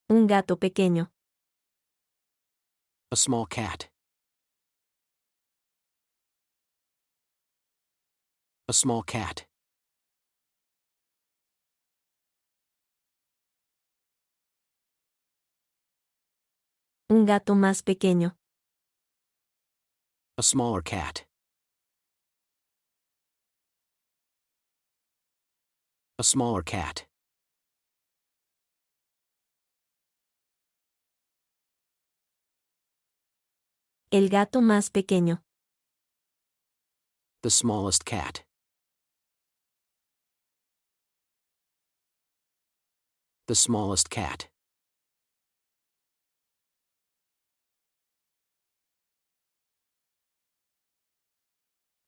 Un gato pequeño. A small cat. A small cat. Un gato más pequeño. A smaller cat. A smaller cat. El gato más pequeño. The smallest cat. The smallest cat.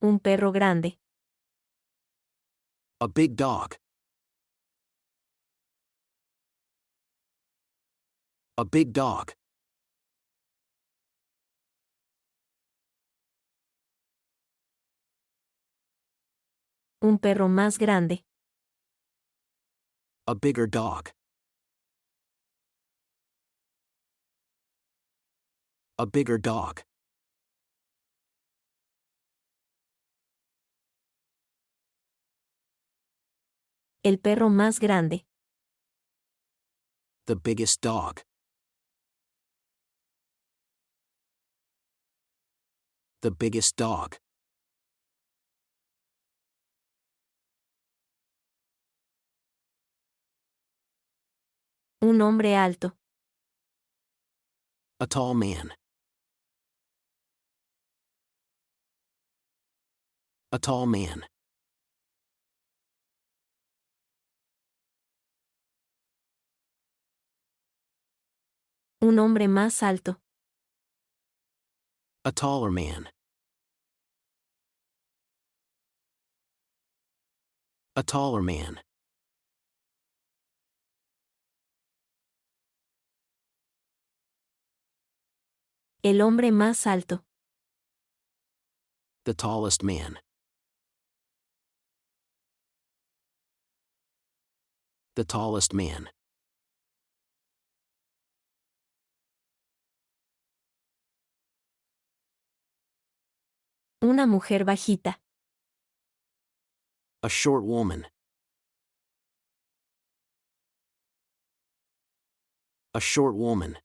Un perro grande. A big dog. A big dog. Un perro más grande. A bigger dog. A bigger dog. El perro más grande. The biggest dog. The biggest dog. Un hombre alto. A tall man. A tall man. Un hombre más alto. A taller man. A taller man. El hombre más alto. The tallest man. The tallest man. Una mujer bajita. A short woman. A short woman.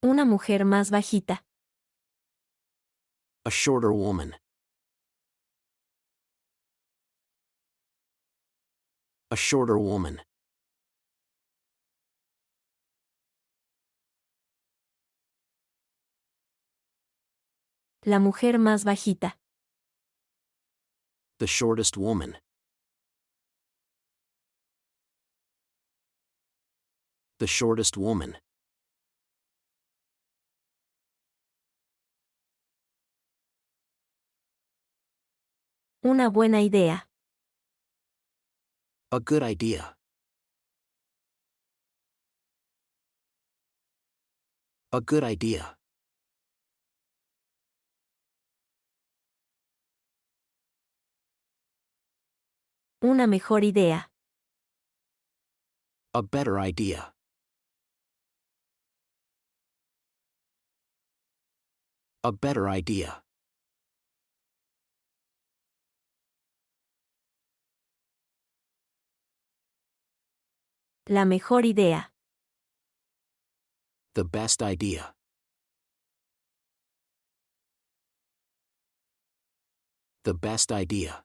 Una mujer más bajita. A shorter woman. A shorter woman. La mujer más bajita. The shortest woman. The shortest woman. Una buena idea. A good idea. A good idea. Una mejor idea. A better idea. A better idea. La mejor idea. The best idea. The best idea.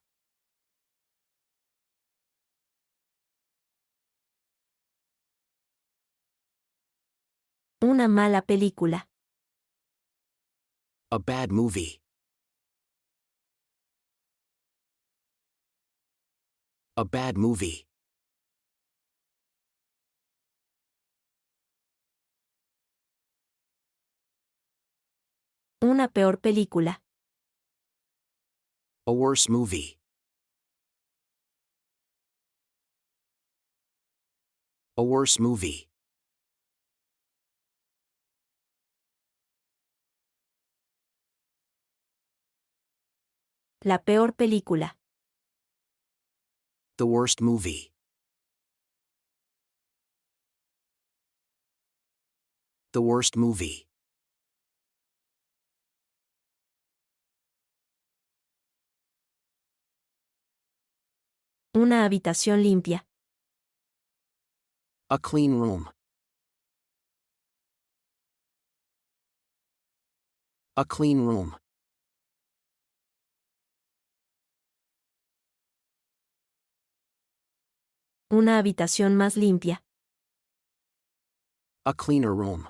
Una mala película. A bad movie. A bad movie. Una peor película. A worse movie. A worse movie. La peor película. The worst movie. The worst movie. Una habitación limpia. A clean room. A clean room. Una habitación más limpia. A cleaner room.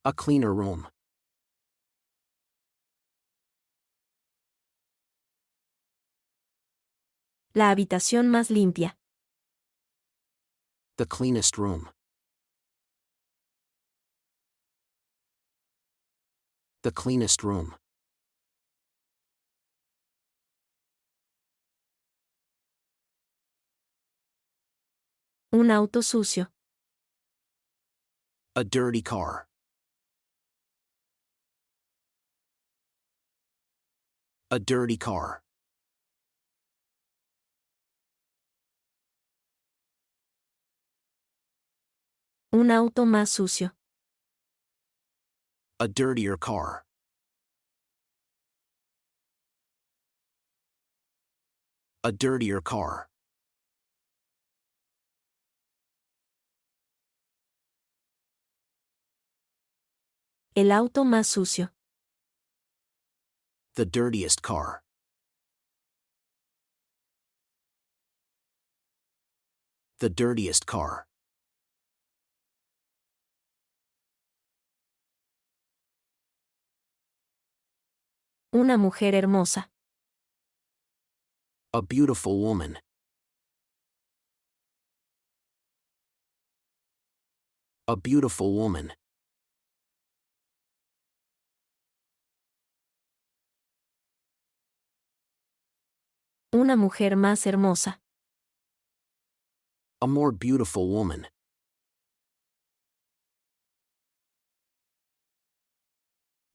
A cleaner room. La habitación más limpia. The cleanest room. The cleanest room. Un auto sucio. A dirty car. A dirty car. Un auto más sucio. A dirtier car. A dirtier car. El auto más sucio. The dirtiest car. The dirtiest car. Una mujer hermosa. A beautiful woman. A beautiful woman. Una mujer más hermosa. A more beautiful woman.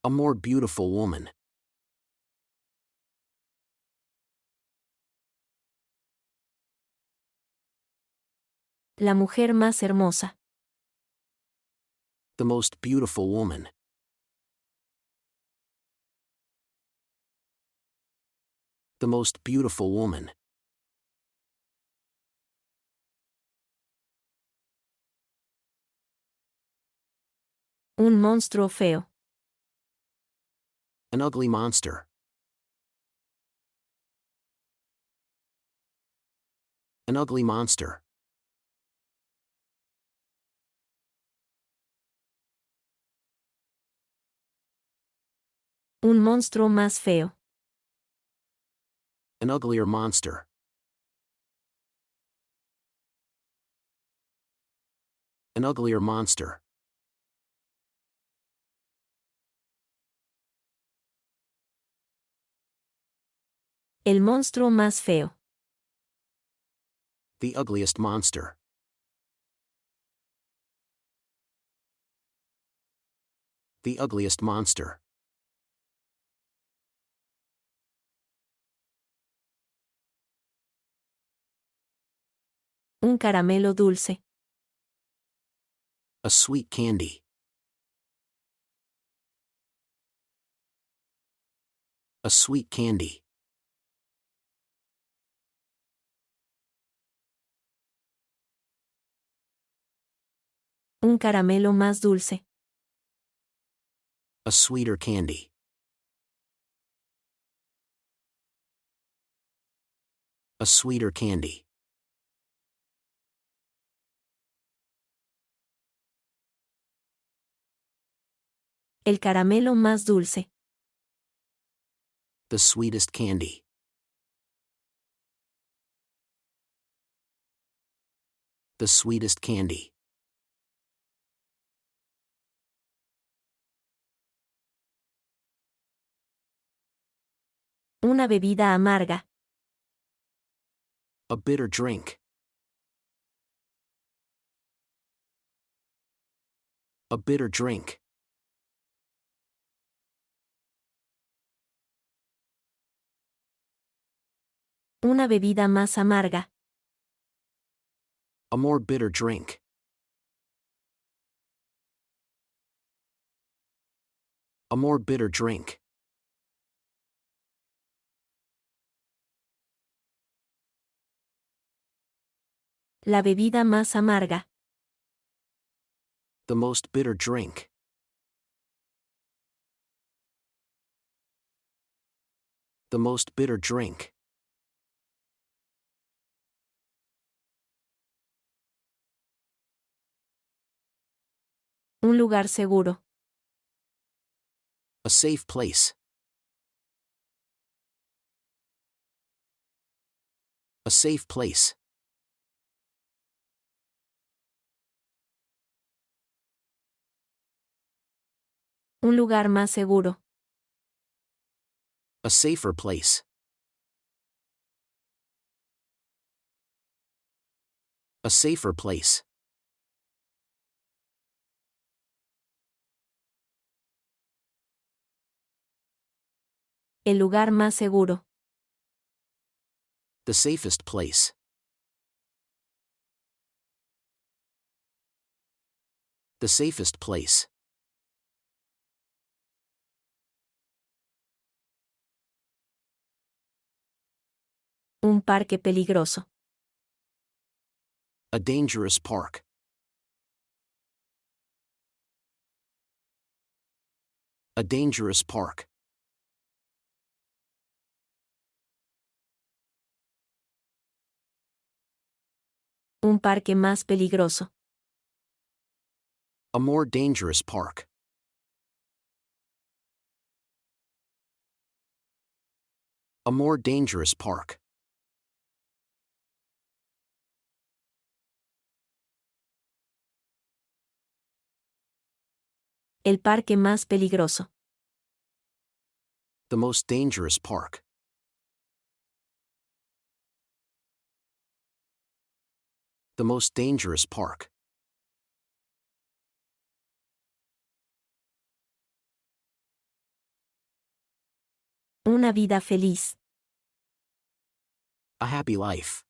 A more beautiful woman. La mujer más hermosa. The most beautiful woman. The most beautiful woman. Un monstruo feo. An ugly monster. An ugly monster. Un monstruo más feo. An uglier monster. An uglier monster. El monstruo más feo. The ugliest monster. The ugliest monster. Un caramelo dulce. A sweet candy. A sweet candy. Un caramelo más dulce. A sweeter candy. A sweeter candy. El caramelo más dulce. The sweetest candy. The sweetest candy. Una bebida amarga. A bitter drink. A bitter drink. Una bebida más amarga. A more bitter drink. A more bitter drink. La bebida más amarga. The most bitter drink. The most bitter drink. Un lugar seguro. A safe place. A safe place. Un lugar más seguro. A safer place. A safer place. El lugar más seguro. The safest place. The safest place. Un parque peligroso. A dangerous park. A dangerous park. Un parque más peligroso. A more dangerous park. A more dangerous park. El parque más peligroso. The most dangerous park. The most dangerous park. Una vida feliz. A happy life.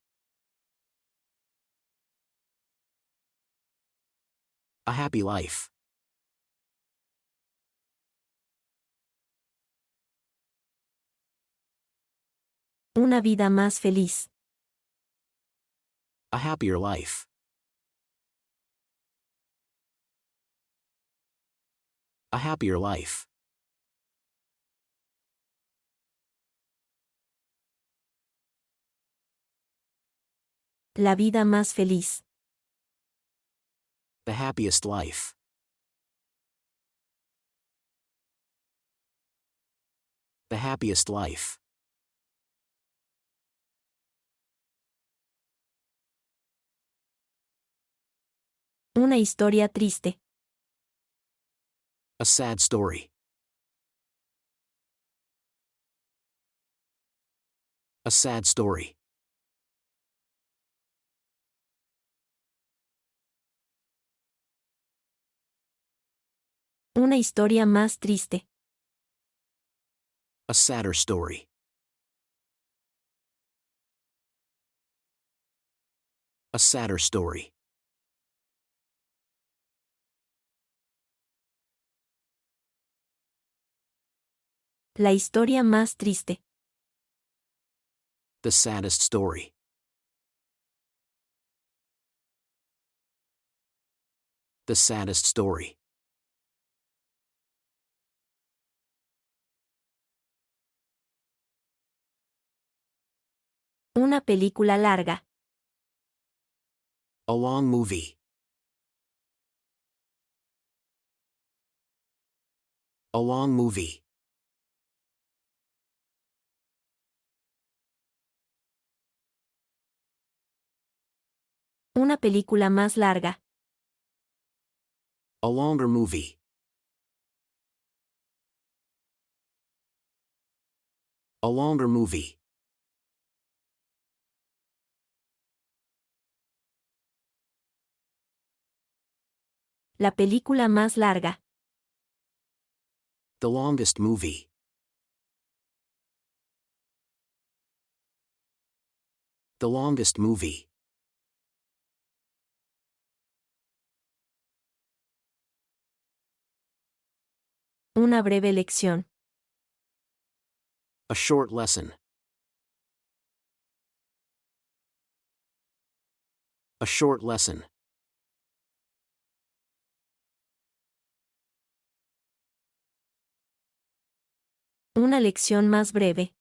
A happy life. Una vida más feliz. A happier life. A happier life. La vida más feliz. The happiest life. The happiest life. Una historia triste. A sad story. A sad story. Una historia más triste. A sadder story. A sadder story. La historia más triste. The saddest story. The saddest story. Una película larga. A long movie. A long movie. Una película más larga. A longer movie. A longer movie. La película más larga. The longest movie. The longest movie. Una breve lección. A short lesson. A short lesson. Una lección más breve.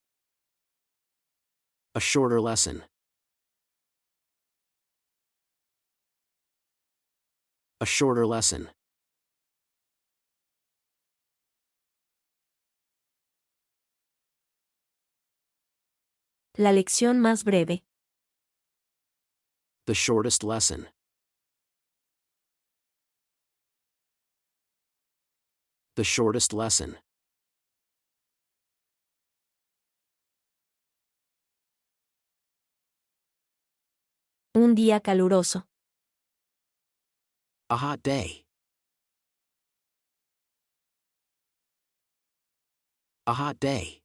A shorter lesson. A shorter lesson. La lección más breve. The shortest lesson. The shortest lesson. Un día caluroso. A hot day. A hot day.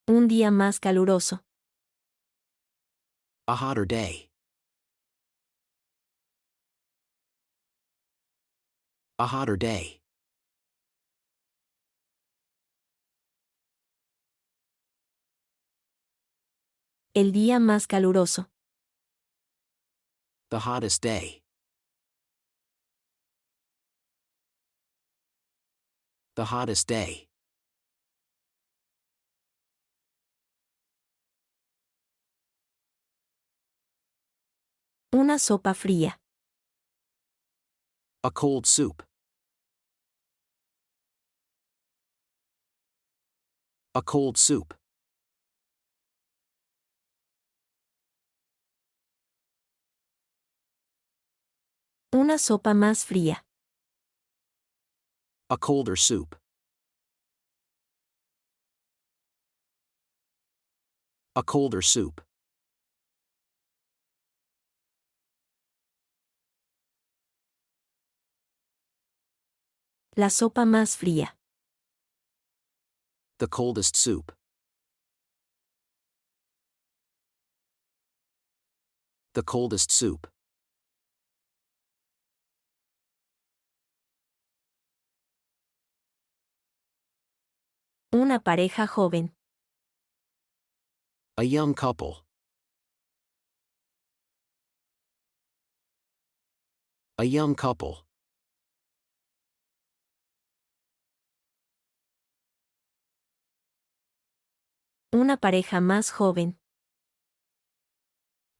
Un día más caluroso. A hotter day. A hotter day. El día más caluroso. The hottest day. The hottest day. Una sopa fría. A cold soup. A cold soup. Una sopa más fría. A colder soup. A colder soup. La sopa más fría. The coldest soup. The coldest soup. Una pareja joven. A young couple. A young couple. Una pareja más joven.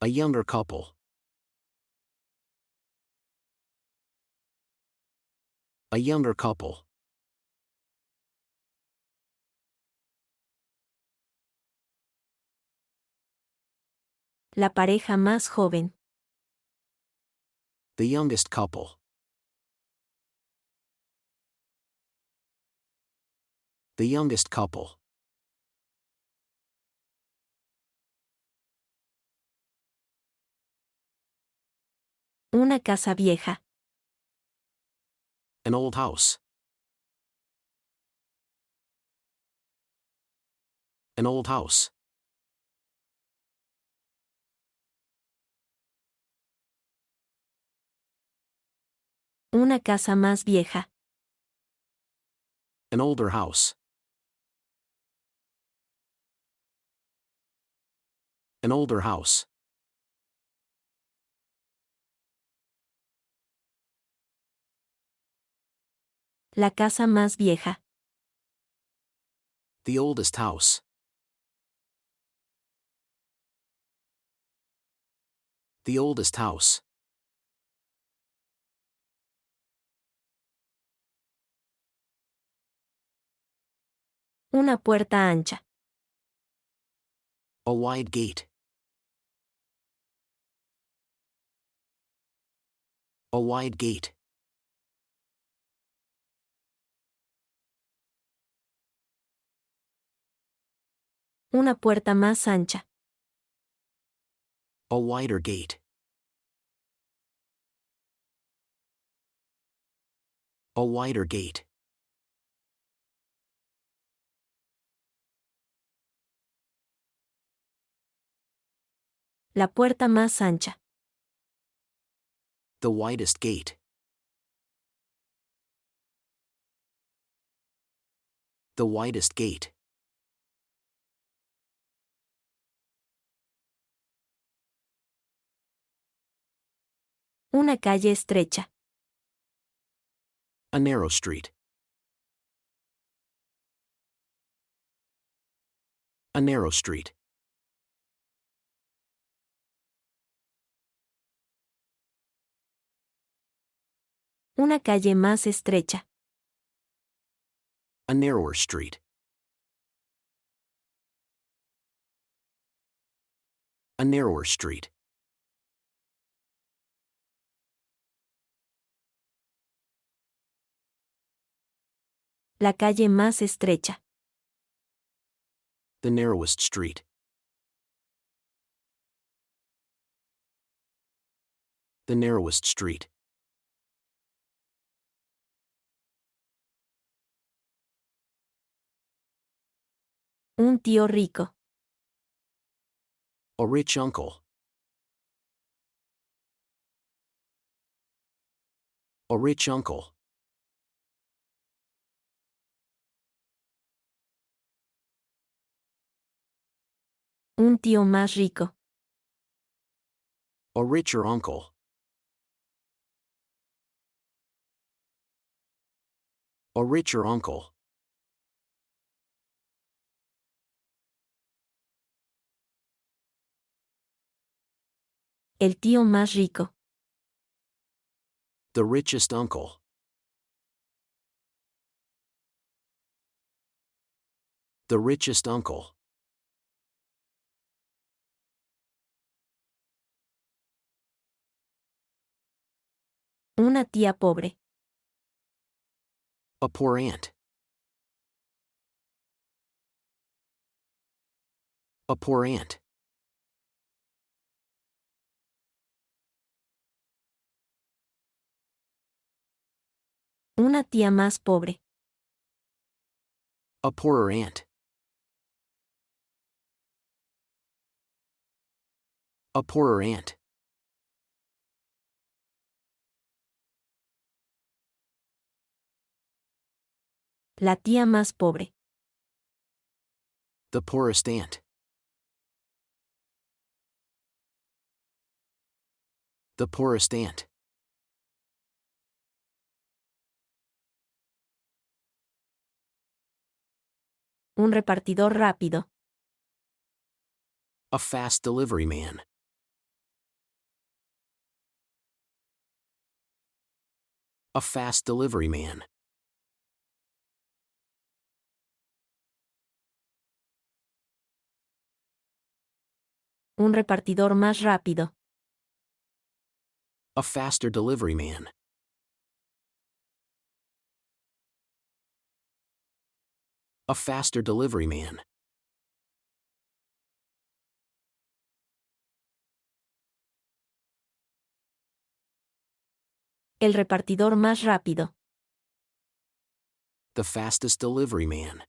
A younger couple. A younger couple. La pareja más joven. The youngest couple. The youngest couple. Una casa vieja. An old house. An old house. Una casa más vieja. An older house. An older house. La casa más vieja. The oldest house. The oldest house. Una puerta ancha. A wide gate. A wide gate. Una puerta más ancha. A wider gate. A wider gate. La puerta más ancha. The widest gate. The widest gate. Una calle estrecha. A narrow street. A narrow street. Una calle más estrecha. A narrower street. A narrower street. La calle más estrecha. The narrowest street. The narrowest street. Un tío rico. A rich uncle. A rich uncle. Un tío más rico. A richer uncle. A richer uncle. El tío más rico. The richest uncle. The richest uncle. Una tía pobre. A poor aunt. A poor aunt. Una tía más pobre. A poorer aunt. A poorer aunt. La tía más pobre. The poorest aunt. The poorest aunt. Un repartidor rápido. A fast delivery man. A fast delivery man. Un repartidor más rápido. A faster delivery man. A faster delivery man. El repartidor más rápido. The fastest delivery man.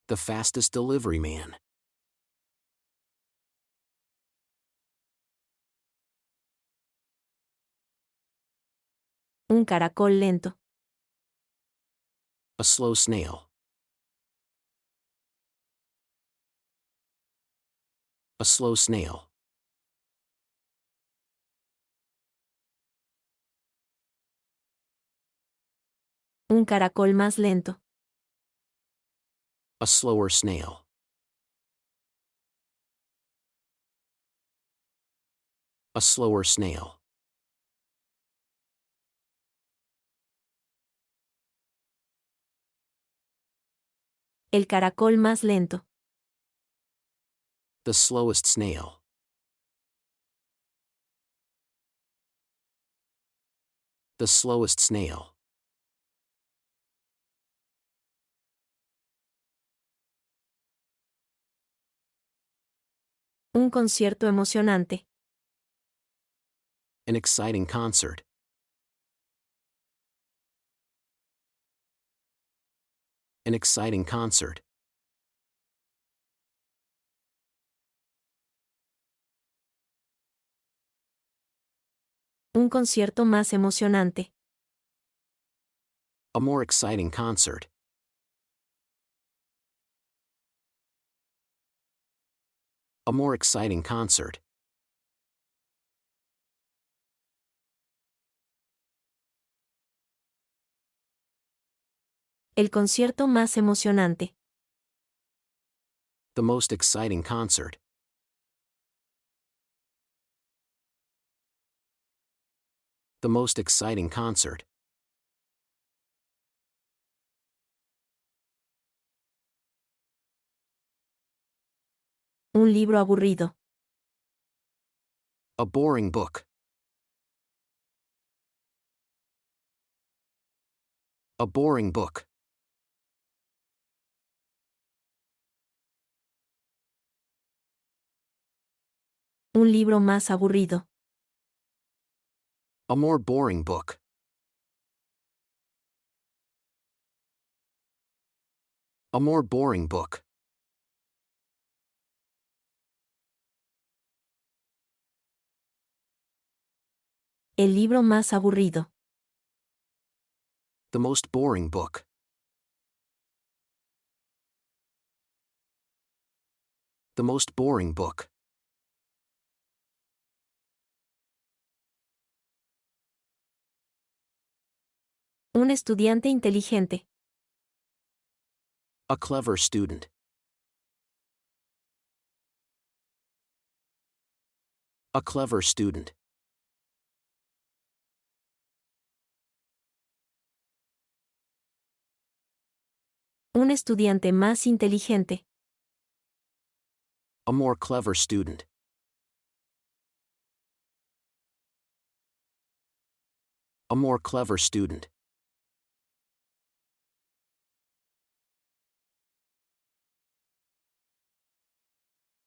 The fastest delivery man. Un caracol lento. A slow snail. A slow snail. Un caracol más lento. A slower snail. A slower snail. El caracol más lento. The slowest snail. The slowest snail. Un concierto emocionante. An exciting concert. An exciting concert. Un concierto más emocionante. A more exciting concert. A more exciting concert. El concierto más emocionante. The most exciting concert. The most exciting concert. Un libro aburrido. A boring book. A boring book. Un libro más aburrido. A more boring book. A more boring book. El libro más aburrido. The most boring book. The most boring book. Un estudiante inteligente. A clever student. A clever student. Un estudiante más inteligente. A more clever student. A more clever student.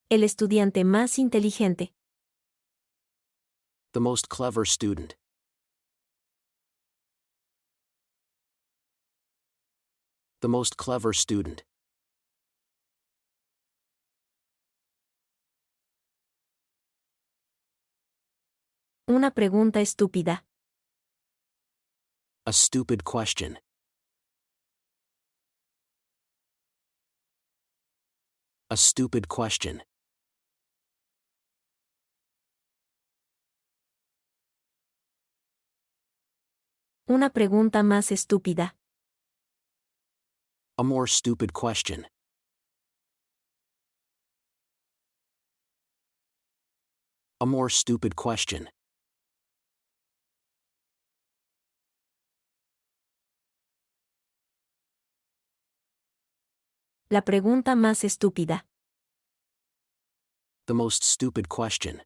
El estudiante más inteligente. The most clever student. The most clever student. Una pregunta estúpida. A stupid question. A stupid question. Una pregunta más estúpida. A more stupid question. A more stupid question. La pregunta más estúpida. The most stupid question.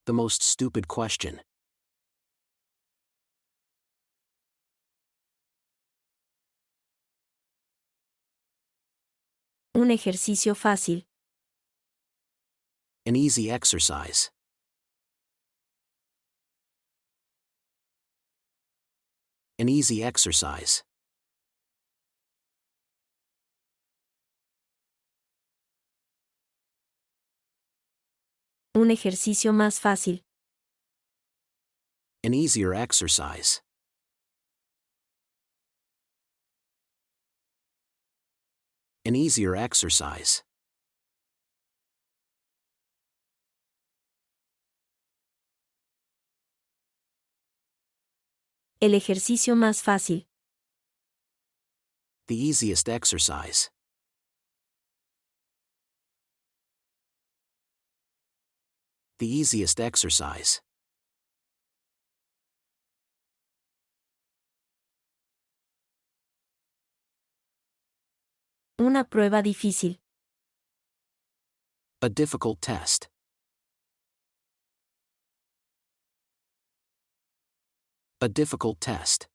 The most stupid question. Un ejercicio fácil. An easy exercise. An easy exercise. Un ejercicio más fácil. An easier exercise. An easier exercise. El ejercicio más fácil. The easiest exercise. The easiest exercise. Una prueba difícil. A difficult test. A difficult test.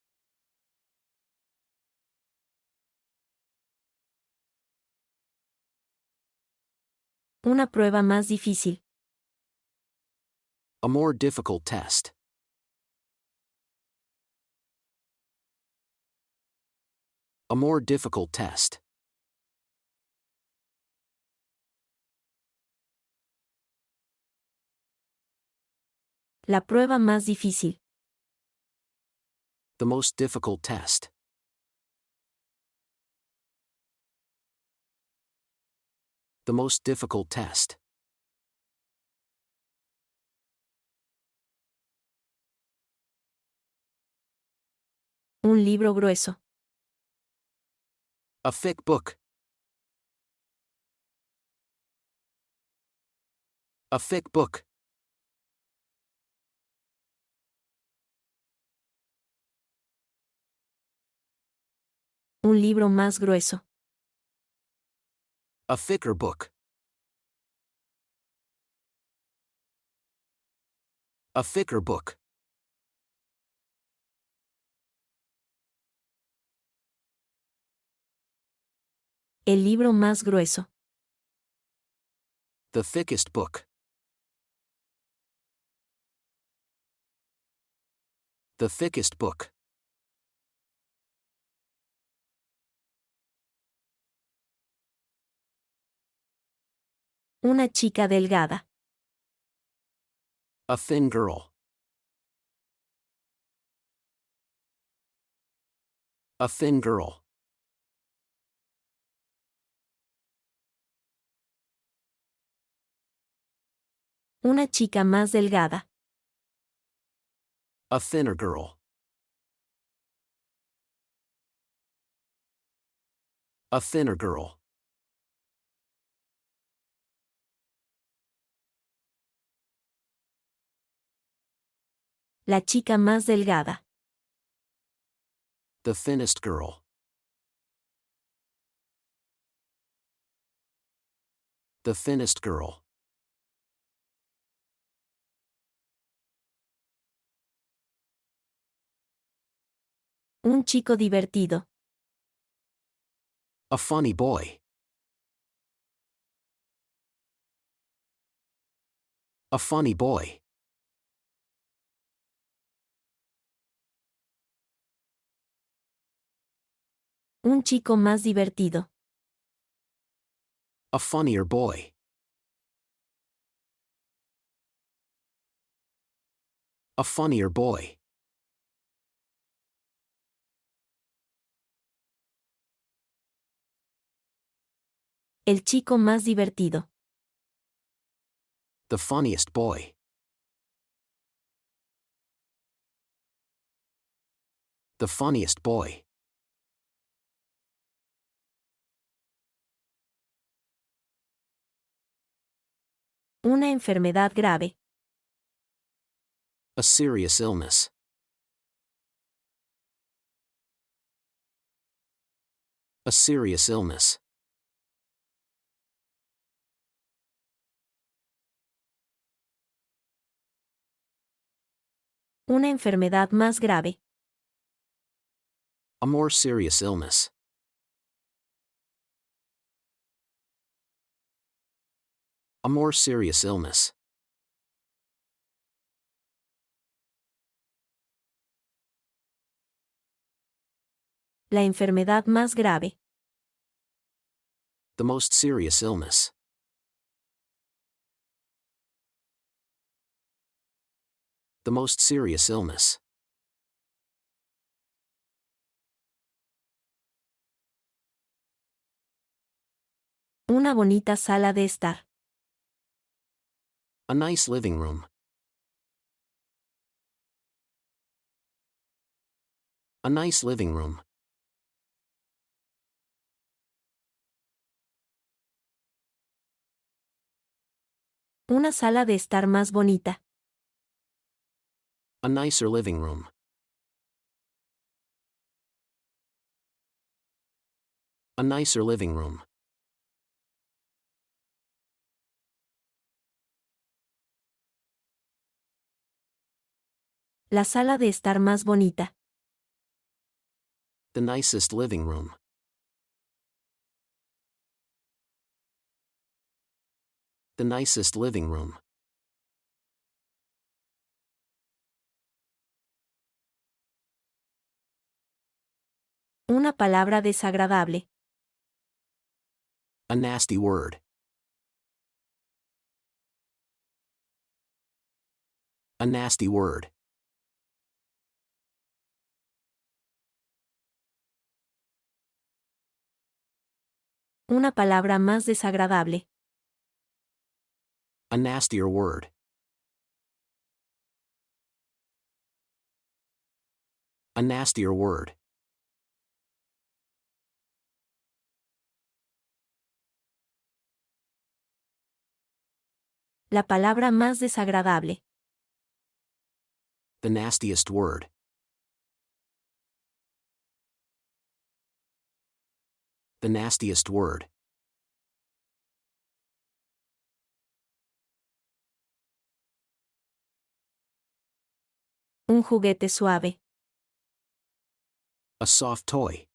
Una prueba más difícil. A more difficult test. A more difficult test. La prueba más difícil. The most difficult test. The most difficult test. Un libro grueso. A thick book. A thick book. Un libro más grueso. A thicker book. A thicker book. El libro más grueso. The thickest book. The thickest book. Una chica delgada. A thin girl. A thin girl. Una chica más delgada. A thinner girl. A thinner girl. La chica más delgada. The thinnest girl. The thinnest girl. Un chico divertido. A funny boy. A funny boy. Un chico más divertido. A funnier boy. A funnier boy. El chico más divertido. The funniest boy. The funniest boy. Una enfermedad grave. A serious illness. A serious illness. Una enfermedad más grave. A more serious illness. A more serious illness. La enfermedad más grave. The most serious illness. The most serious illness. Una bonita sala de estar. A nice living room. A nice living room. Una sala de estar más bonita. A nicer living room. A nicer living room. La sala de estar más bonita. The nicest living room. The nicest living room. Una palabra desagradable. A nasty word. A nasty word. Una palabra más desagradable. A nastier word. A nastier word. La palabra más desagradable. The nastiest word. The nastiest word. Un juguete suave. A soft toy.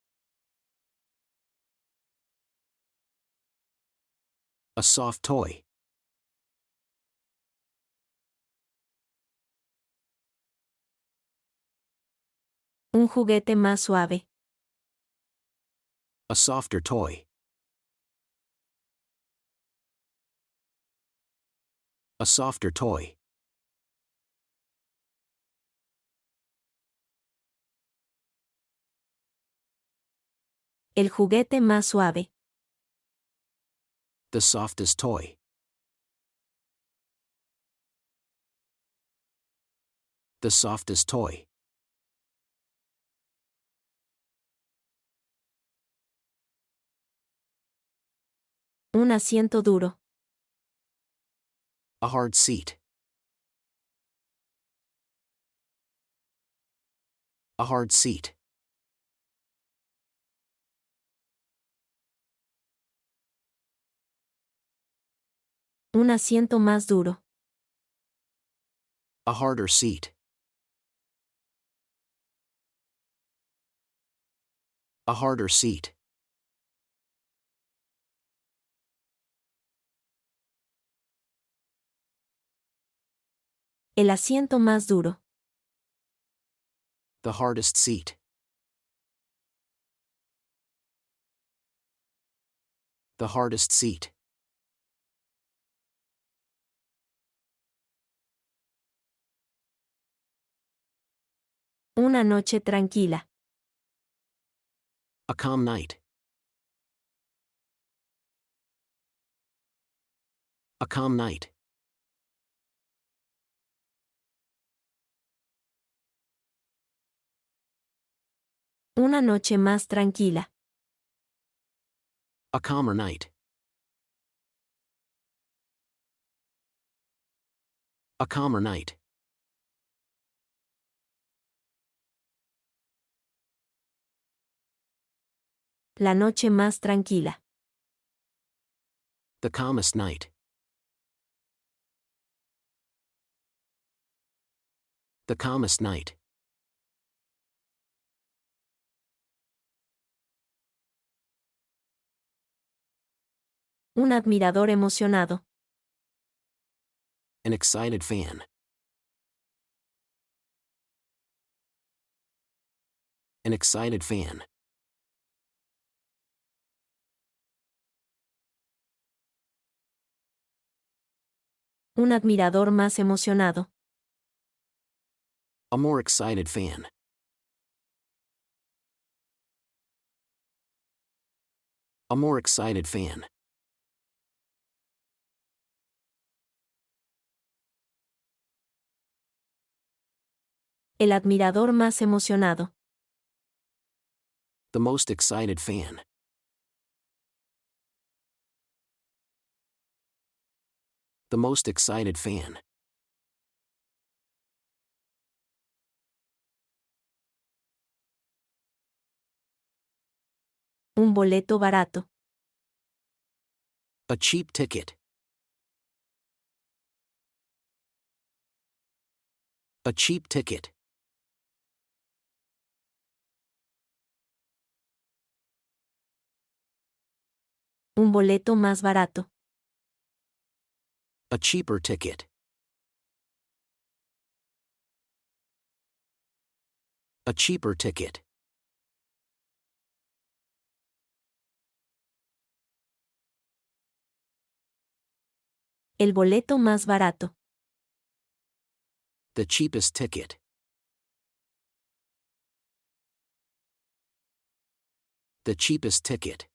A soft toy. Un juguete más suave. A softer toy. A softer toy. El juguete más suave. The softest toy. The softest toy. Un asiento duro. A hard seat. A hard seat. Un asiento más duro. A harder seat. A harder seat. El asiento más duro. The hardest seat. The hardest seat. Una noche tranquila. A calm night. A calm night. Una noche más tranquila. A calmer night. A calmer night. La noche más tranquila. The calmest night. The calmest night. Un admirador emocionado. An excited fan. An excited fan. Un admirador más emocionado. A more excited fan. A more excited fan. El admirador más emocionado. The most excited fan. The most excited fan. Un boleto barato. A cheap ticket. A cheap ticket. Un boleto más barato. A cheaper ticket. A cheaper ticket. El boleto más barato. The cheapest ticket. The cheapest ticket.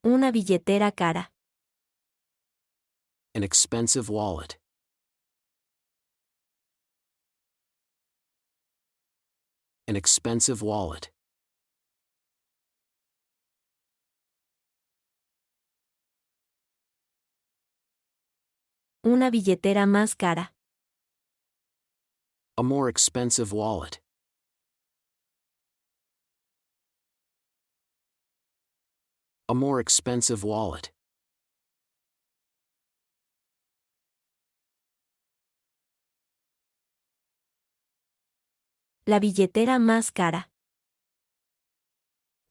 Una billetera cara. An expensive wallet. An expensive wallet. Una billetera más cara. A more expensive wallet. A more expensive wallet. La billetera más cara.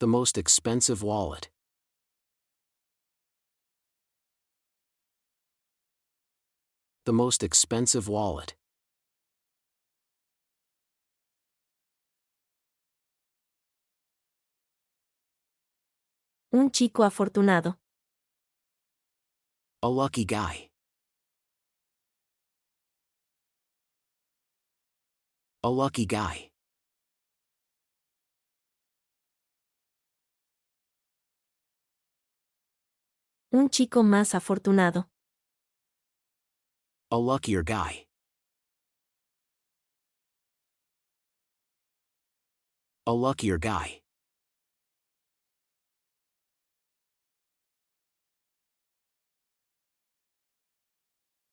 The most expensive wallet. The most expensive wallet. Un chico afortunado. A lucky guy. A lucky guy. Un chico más afortunado. A luckier guy. A luckier guy.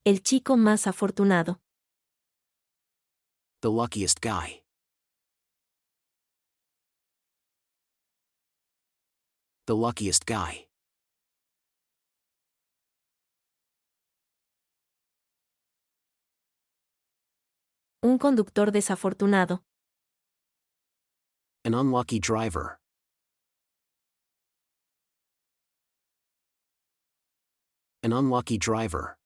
El chico más afortunado. The luckiest guy. The luckiest guy. Un conductor desafortunado. An unlucky driver. An unlucky driver.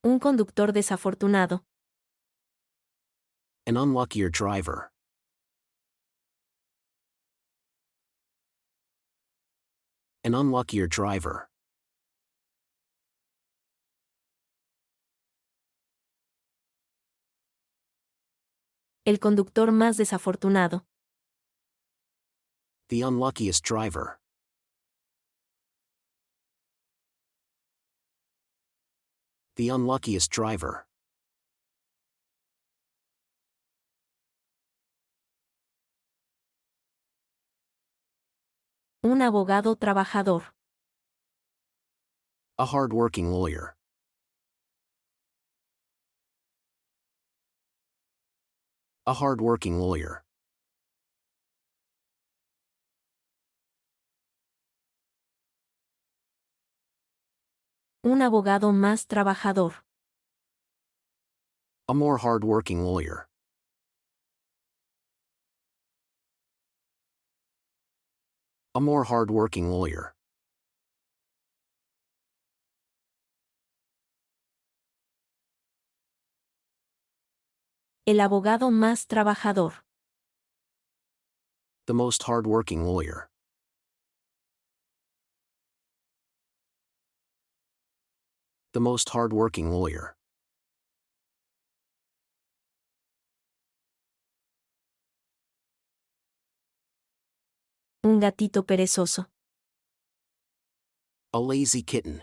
Un conductor desafortunado. An unluckier driver. An unluckier driver. El conductor más desafortunado. The unluckiest driver. The unluckiest driver. Un abogado trabajador. A hardworking lawyer. A hardworking lawyer. Un abogado más trabajador. A more hardworking lawyer. A more hardworking lawyer. El abogado más trabajador. The most hardworking lawyer. The most hardworking lawyer. Un gatito perezoso. A lazy kitten.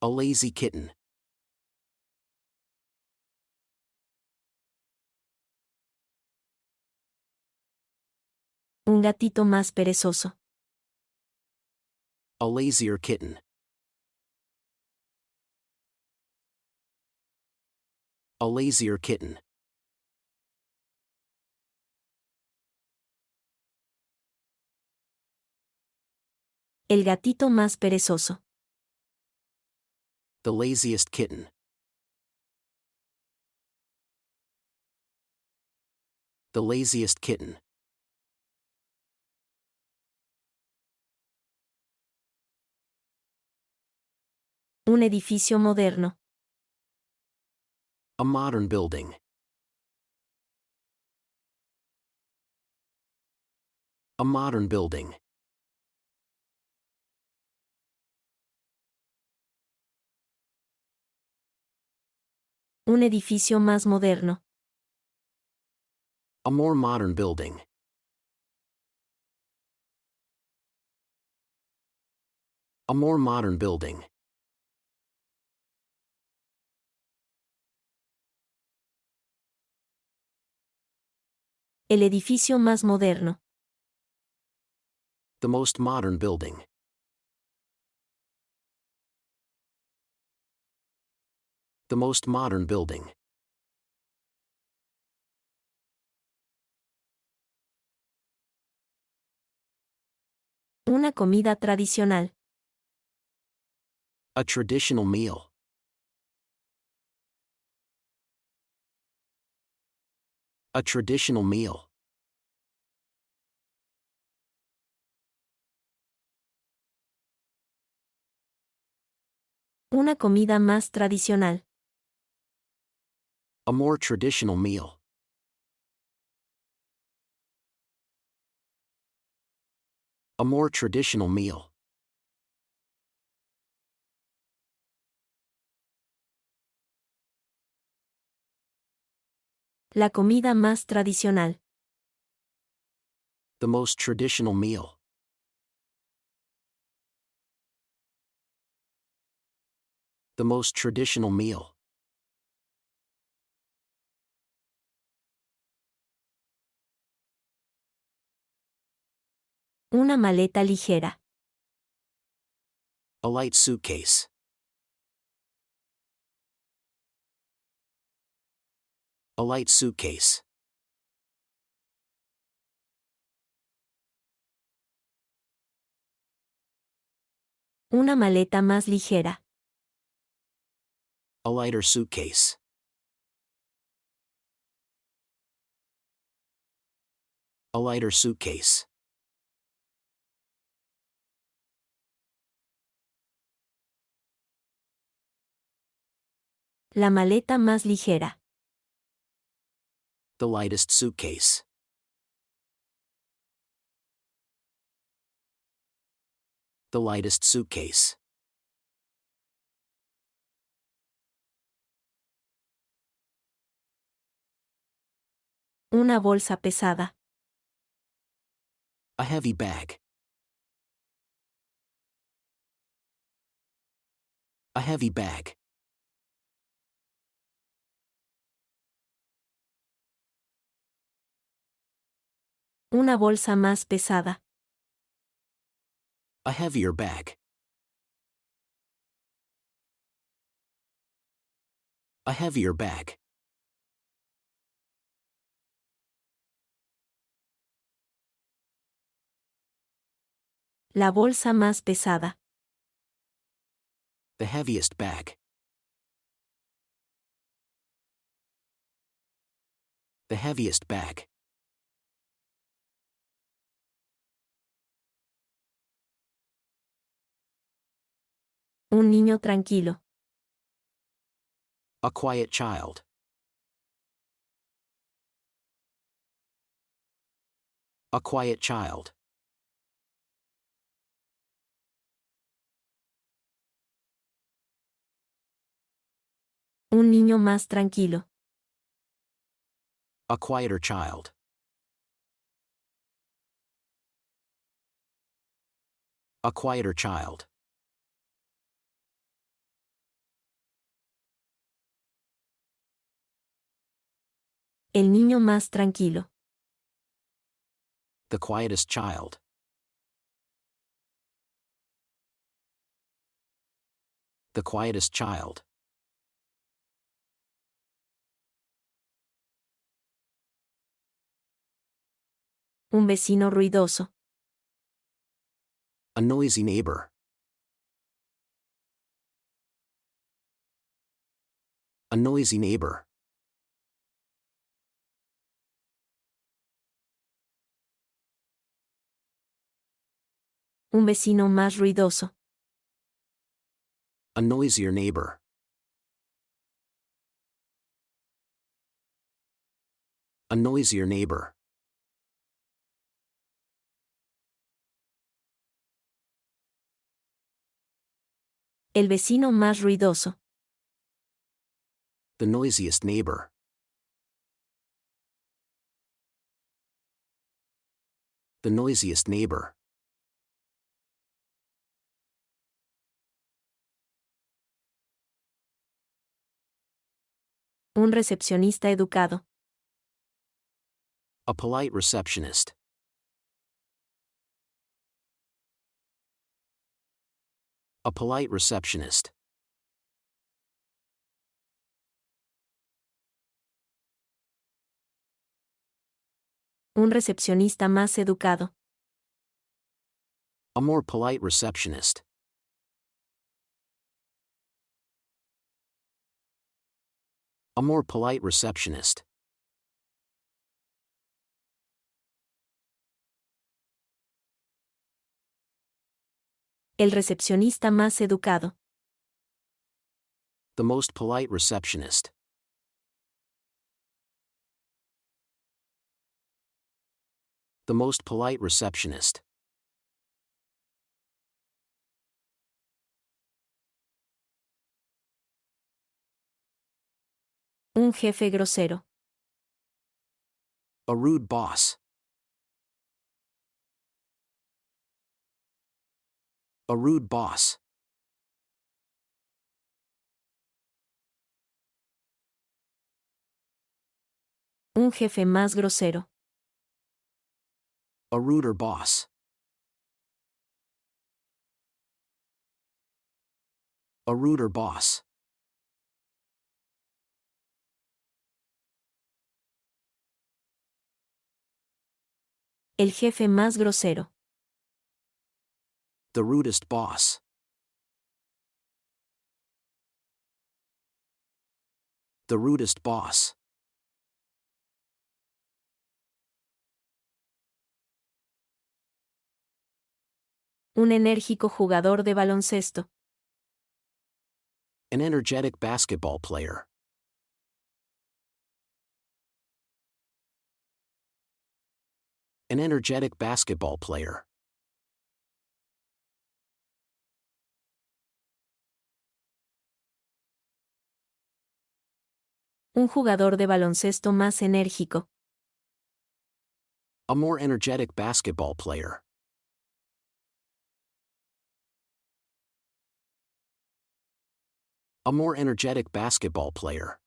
A lazy kitten. Un gatito más perezoso. A lazier kitten. A lazier kitten. El gatito más perezoso. The laziest kitten. The laziest kitten. Un edificio moderno. A modern building. A modern building. Un edificio más moderno. A more modern building. A more modern building. El edificio más moderno. The most modern building. The most modern building. Una comida tradicional. A traditional meal. A traditional meal. Una comida más tradicional. A more traditional meal. A more traditional meal. La comida más tradicional. The most traditional meal. The most traditional meal. Una maleta ligera. A light suitcase. A light suitcase. Una maleta más ligera. A lighter suitcase. A lighter suitcase. La maleta más ligera. The lightest suitcase. The lightest suitcase. Una bolsa pesada. A heavy bag. A heavy bag. Una bolsa más pesada. A heavier bag. A heavier bag. La bolsa más pesada. The heaviest bag. The heaviest bag. Un niño tranquilo. A quiet child. A quiet child. Un niño más tranquilo. A quieter child. A quieter child. El niño más tranquilo. The quietest child. The quietest child. Un vecino ruidoso. A noisy neighbor. A noisy neighbor. Un vecino más ruidoso. A noisier neighbor. A noisier neighbor. El vecino más ruidoso. The noisiest neighbor. The noisiest neighbor. Un recepcionista educado. A polite receptionist. A polite receptionist. Un recepcionista más educado. A more polite receptionist. A more polite receptionist. El recepcionista más educado. The most polite receptionist. The most polite receptionist. Un jefe grosero. A rude boss. A rude boss. Un jefe más grosero. A ruder boss. A ruder boss. El jefe más grosero. The rudest boss. The rudest boss. Un enérgico jugador de baloncesto. An energetic basketball player. An energetic basketball player. Un jugador de baloncesto más enérgico. A more energetic basketball player. A more energetic basketball player.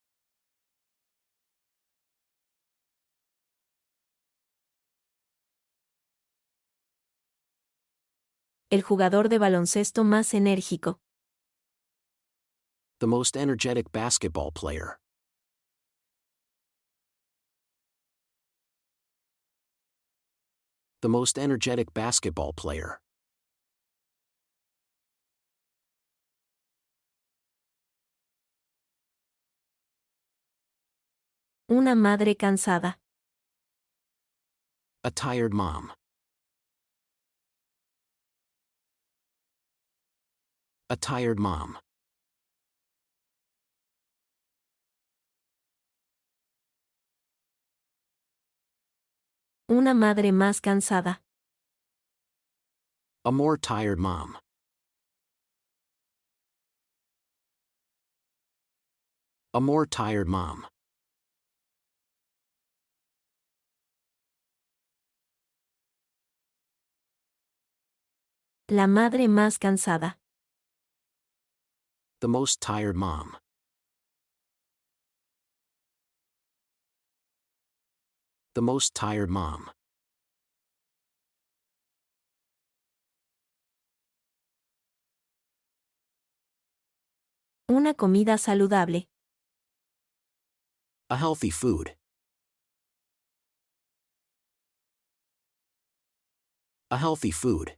El jugador de baloncesto más enérgico. The most energetic basketball player. The most energetic basketball player. Una madre cansada. A tired mom. A tired mom. Una madre más cansada. A more tired mom. A more tired mom. La madre más cansada. The most tired mom. The most tired mom. Una comida saludable. A healthy food. A healthy food.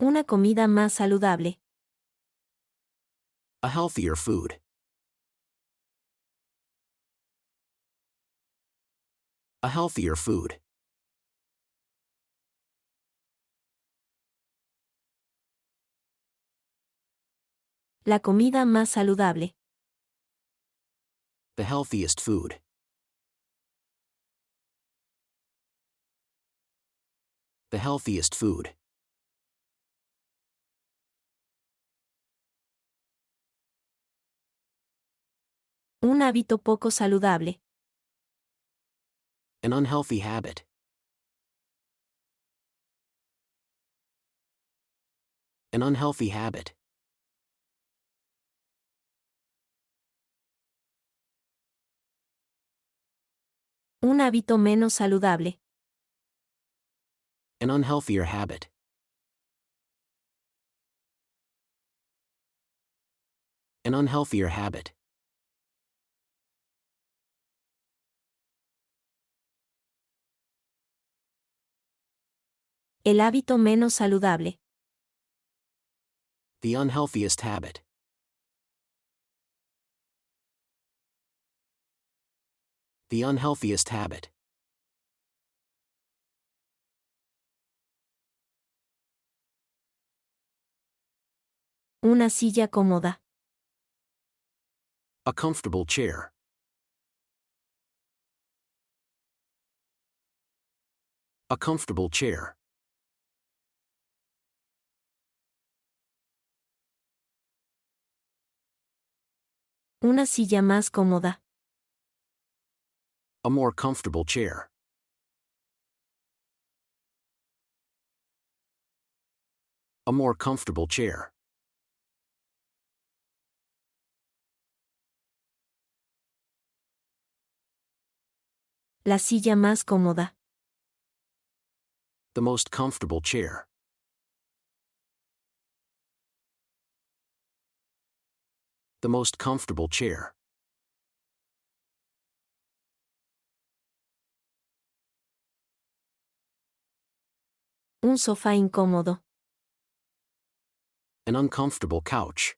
Una comida más saludable. A healthier food. A healthier food. La comida más saludable. The healthiest food. The healthiest food. Un hábito poco saludable. An unhealthy habit. An unhealthy habit. Un hábito menos saludable. An unhealthier habit. An unhealthier habit. El hábito menos saludable. The unhealthiest habit. The unhealthiest habit. Una silla cómoda. A comfortable chair. A comfortable chair. Una silla más cómoda. A more comfortable chair. A more comfortable chair. La silla más cómoda. The most comfortable chair. The most comfortable chair. Un sofá incómodo. An uncomfortable couch.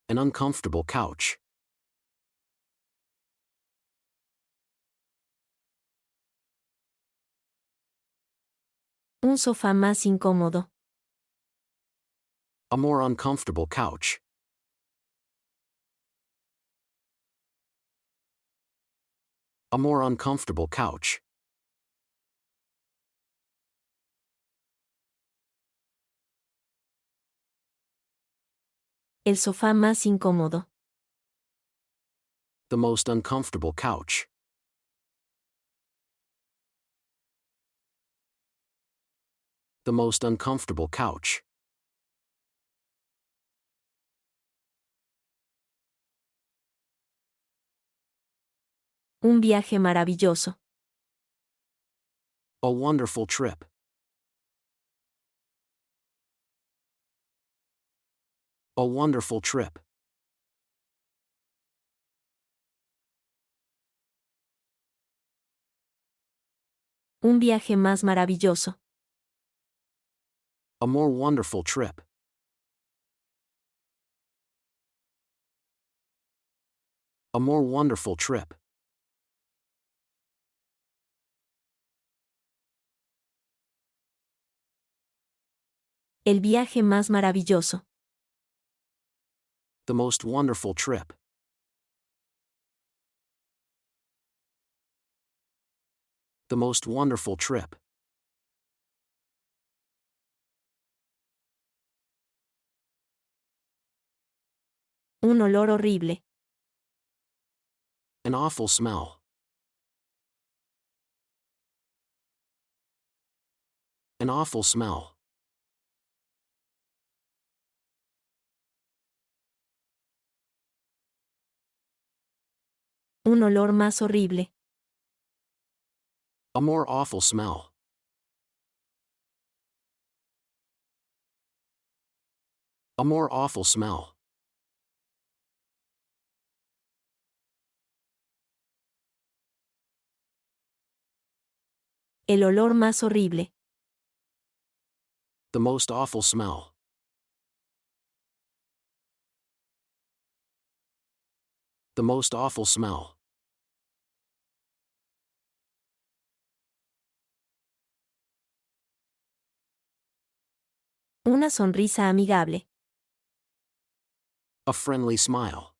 An uncomfortable couch. Un sofá más incómodo. A more uncomfortable couch. A more uncomfortable couch. El sofá más incómodo. The most uncomfortable couch. The most uncomfortable couch. Un viaje maravilloso. A wonderful trip. A wonderful trip. Un viaje más maravilloso. A more wonderful trip. A more wonderful trip. El viaje más maravilloso. The most wonderful trip. The most wonderful trip. Un olor horrible. An awful smell. An awful smell. Un olor más horrible. A more awful smell. A more awful smell. El olor más horrible. The most awful smell. The most awful smell. Una sonrisa amigable. A friendly smile.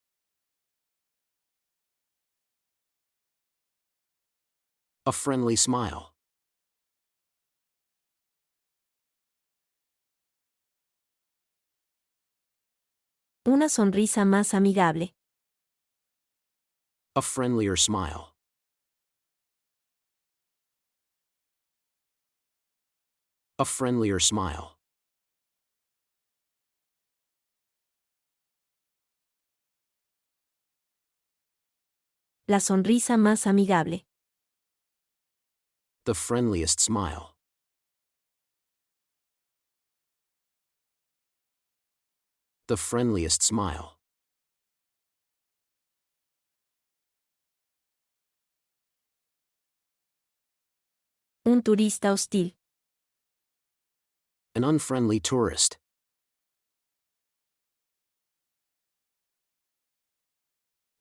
A friendly smile. Una sonrisa más amigable. A friendlier smile. A friendlier smile. La sonrisa más amigable. The friendliest smile. The friendliest smile. Un turista hostil. An unfriendly tourist.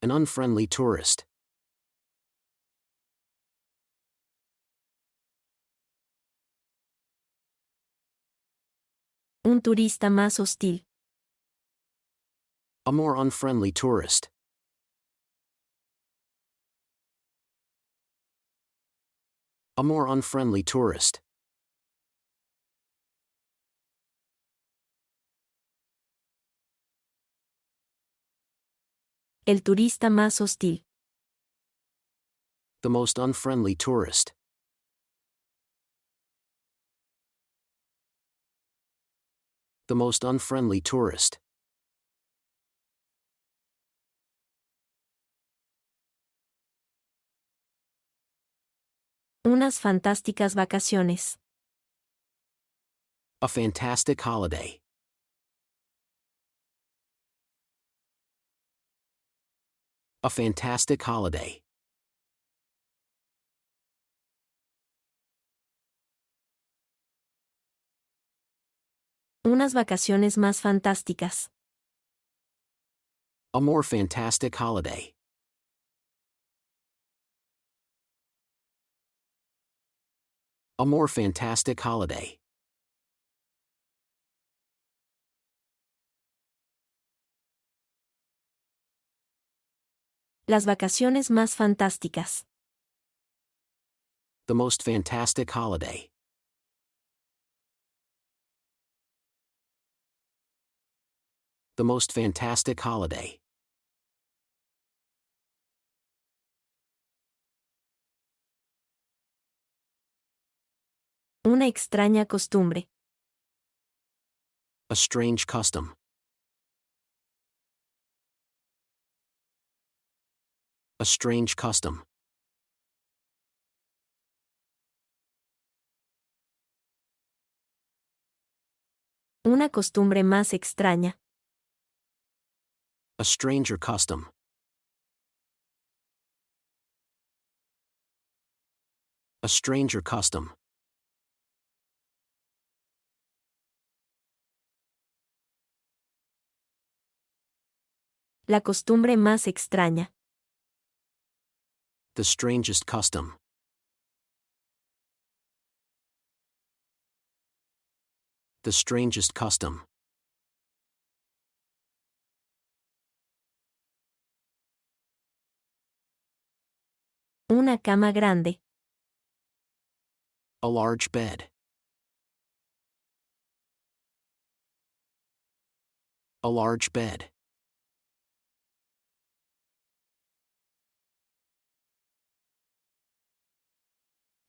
An unfriendly tourist. Un turista más hostil. A more unfriendly tourist. A more unfriendly tourist. El turista más hostil. The most unfriendly tourist. The most unfriendly tourist. Unas fantásticas vacaciones. A fantastic holiday. A fantastic holiday. Unas vacaciones más fantásticas. A more fantastic holiday. A more fantastic holiday. Las vacaciones más fantásticas. The most fantastic holiday. The most fantastic holiday. Una extraña costumbre. A strange custom. A strange custom. Una costumbre más extraña. A stranger custom. A stranger custom. La costumbre más extraña. The strangest custom. The strangest custom. Una cama grande. A large bed. A large bed.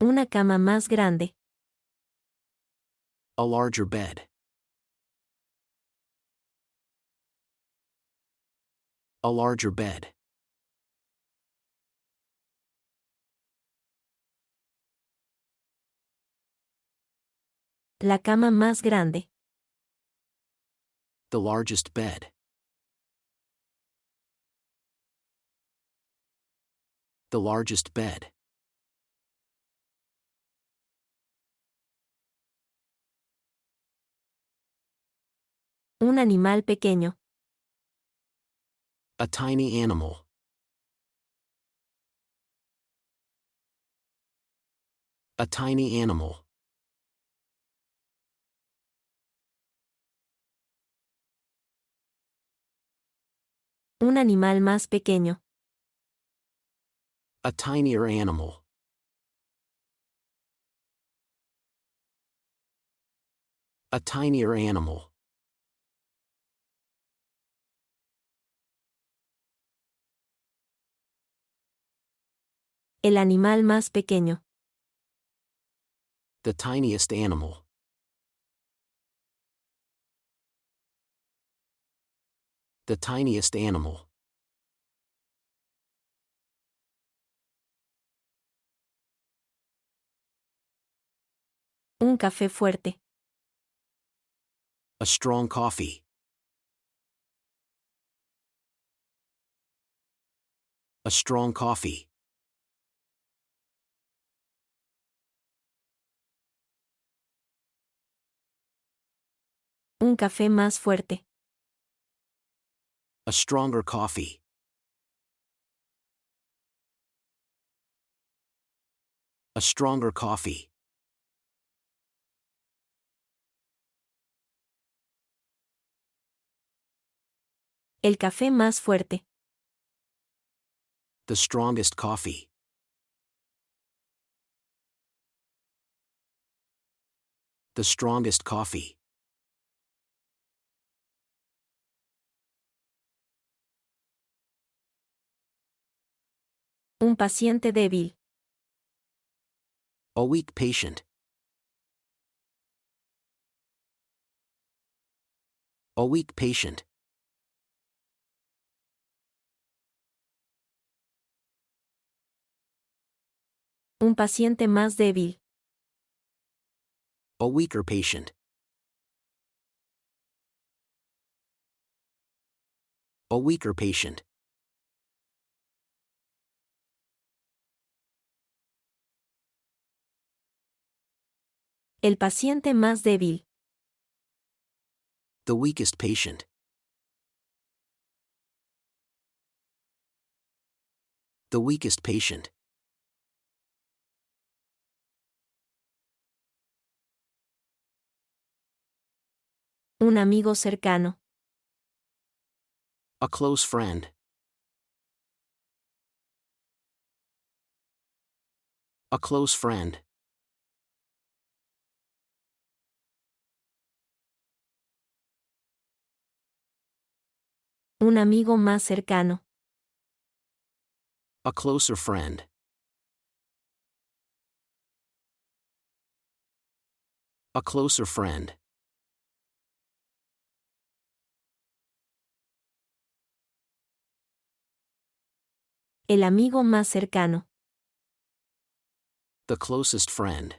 Una cama más grande. A larger bed. A larger bed. La cama más grande. The largest bed. The largest bed. Un animal pequeño. A tiny animal. A tiny animal. Un animal más pequeño. A tinier animal. A tinier animal. El animal más pequeño. The tiniest animal. The tiniest animal. Un café fuerte. A strong coffee. A strong coffee. Un café más fuerte. A stronger coffee. A stronger coffee. El café más fuerte. The strongest coffee. The strongest coffee. Un paciente débil. A weak patient. A weak patient. Un paciente más débil. A weaker patient. A weaker patient. El paciente más débil. The weakest patient. The weakest patient. Un amigo cercano. A close friend. A close friend. Un amigo más cercano. A closer friend. A closer friend. El amigo más cercano. The closest friend.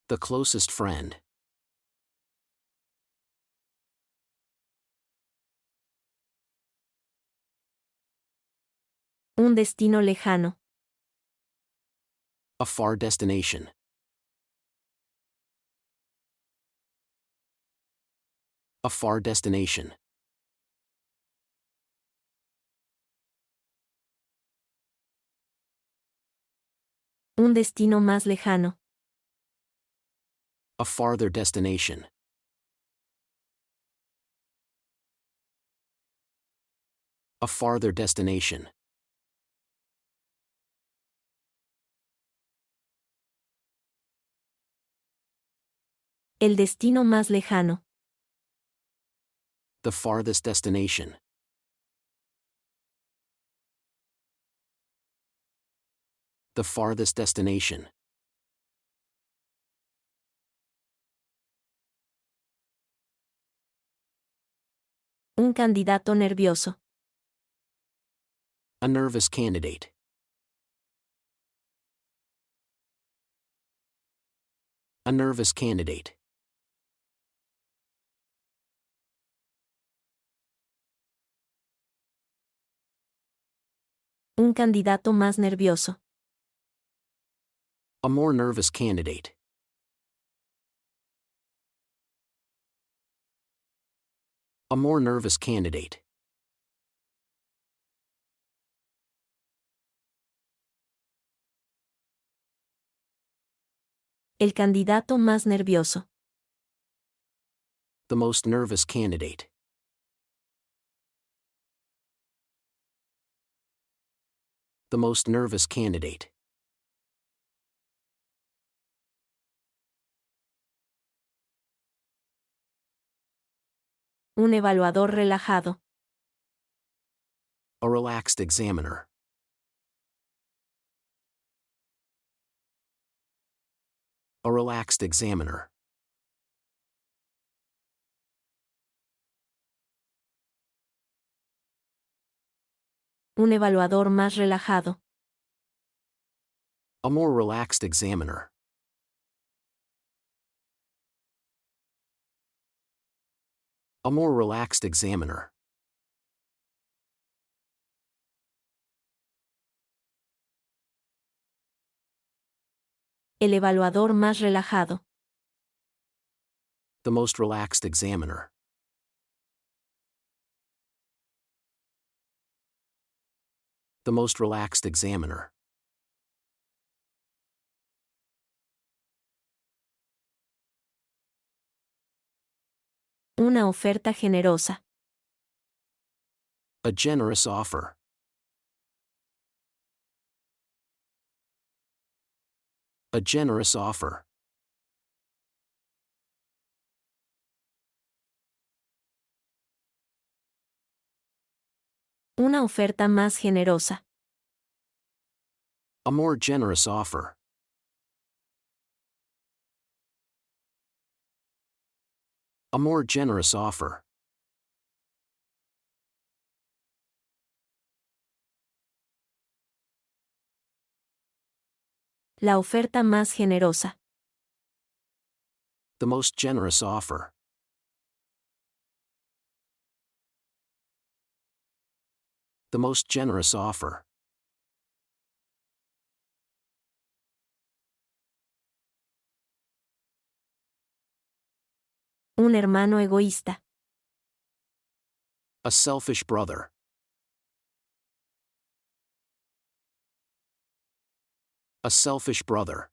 The closest friend. Un destino lejano. A far destination. A far destination. Un destino más lejano. A farther destination. A farther destination. El destino más lejano. The farthest destination. The farthest destination. Un candidato nervioso. A nervous candidate. A nervous candidate. Un candidato más nervioso. A more nervous candidate. A more nervous candidate. El candidato más nervioso. The most nervous candidate. The most nervous candidate. Un evaluador relajado. A relaxed examiner. A relaxed examiner. Un evaluador más relajado. A more relaxed examiner. A more relaxed examiner. El evaluador más relajado. The most relaxed examiner. The most relaxed examiner. Una oferta generosa. A generous offer. A generous offer. Una oferta más generosa. A more generous offer. A more generous offer. La oferta más generosa. The most generous offer. The most generous offer. Un hermano egoísta. A selfish brother. A selfish brother.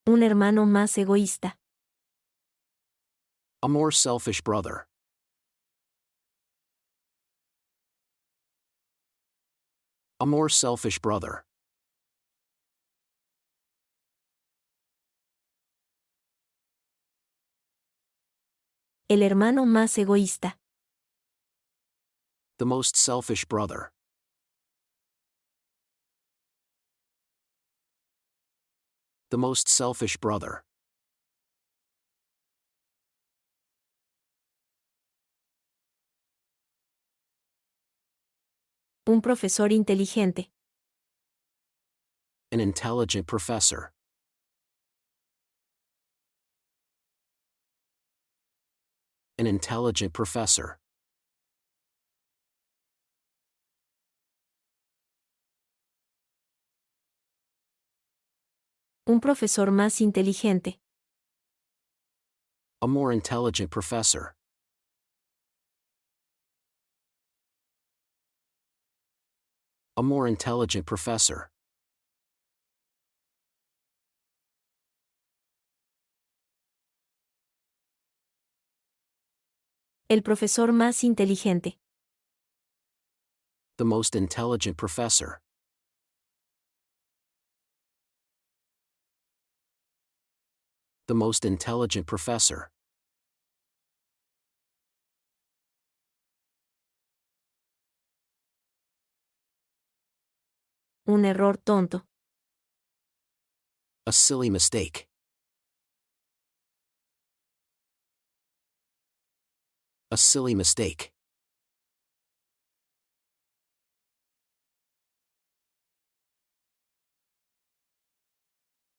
Un hermano más egoísta. A more selfish brother. A more selfish brother. El hermano más egoísta. The most selfish brother. The most selfish brother. Un profesor inteligente. An intelligent professor. An intelligent professor. Un profesor más inteligente. A more intelligent professor. A more intelligent professor. El profesor más inteligente. The most intelligent professor. The most intelligent professor. Un error tonto. A silly mistake. A silly mistake.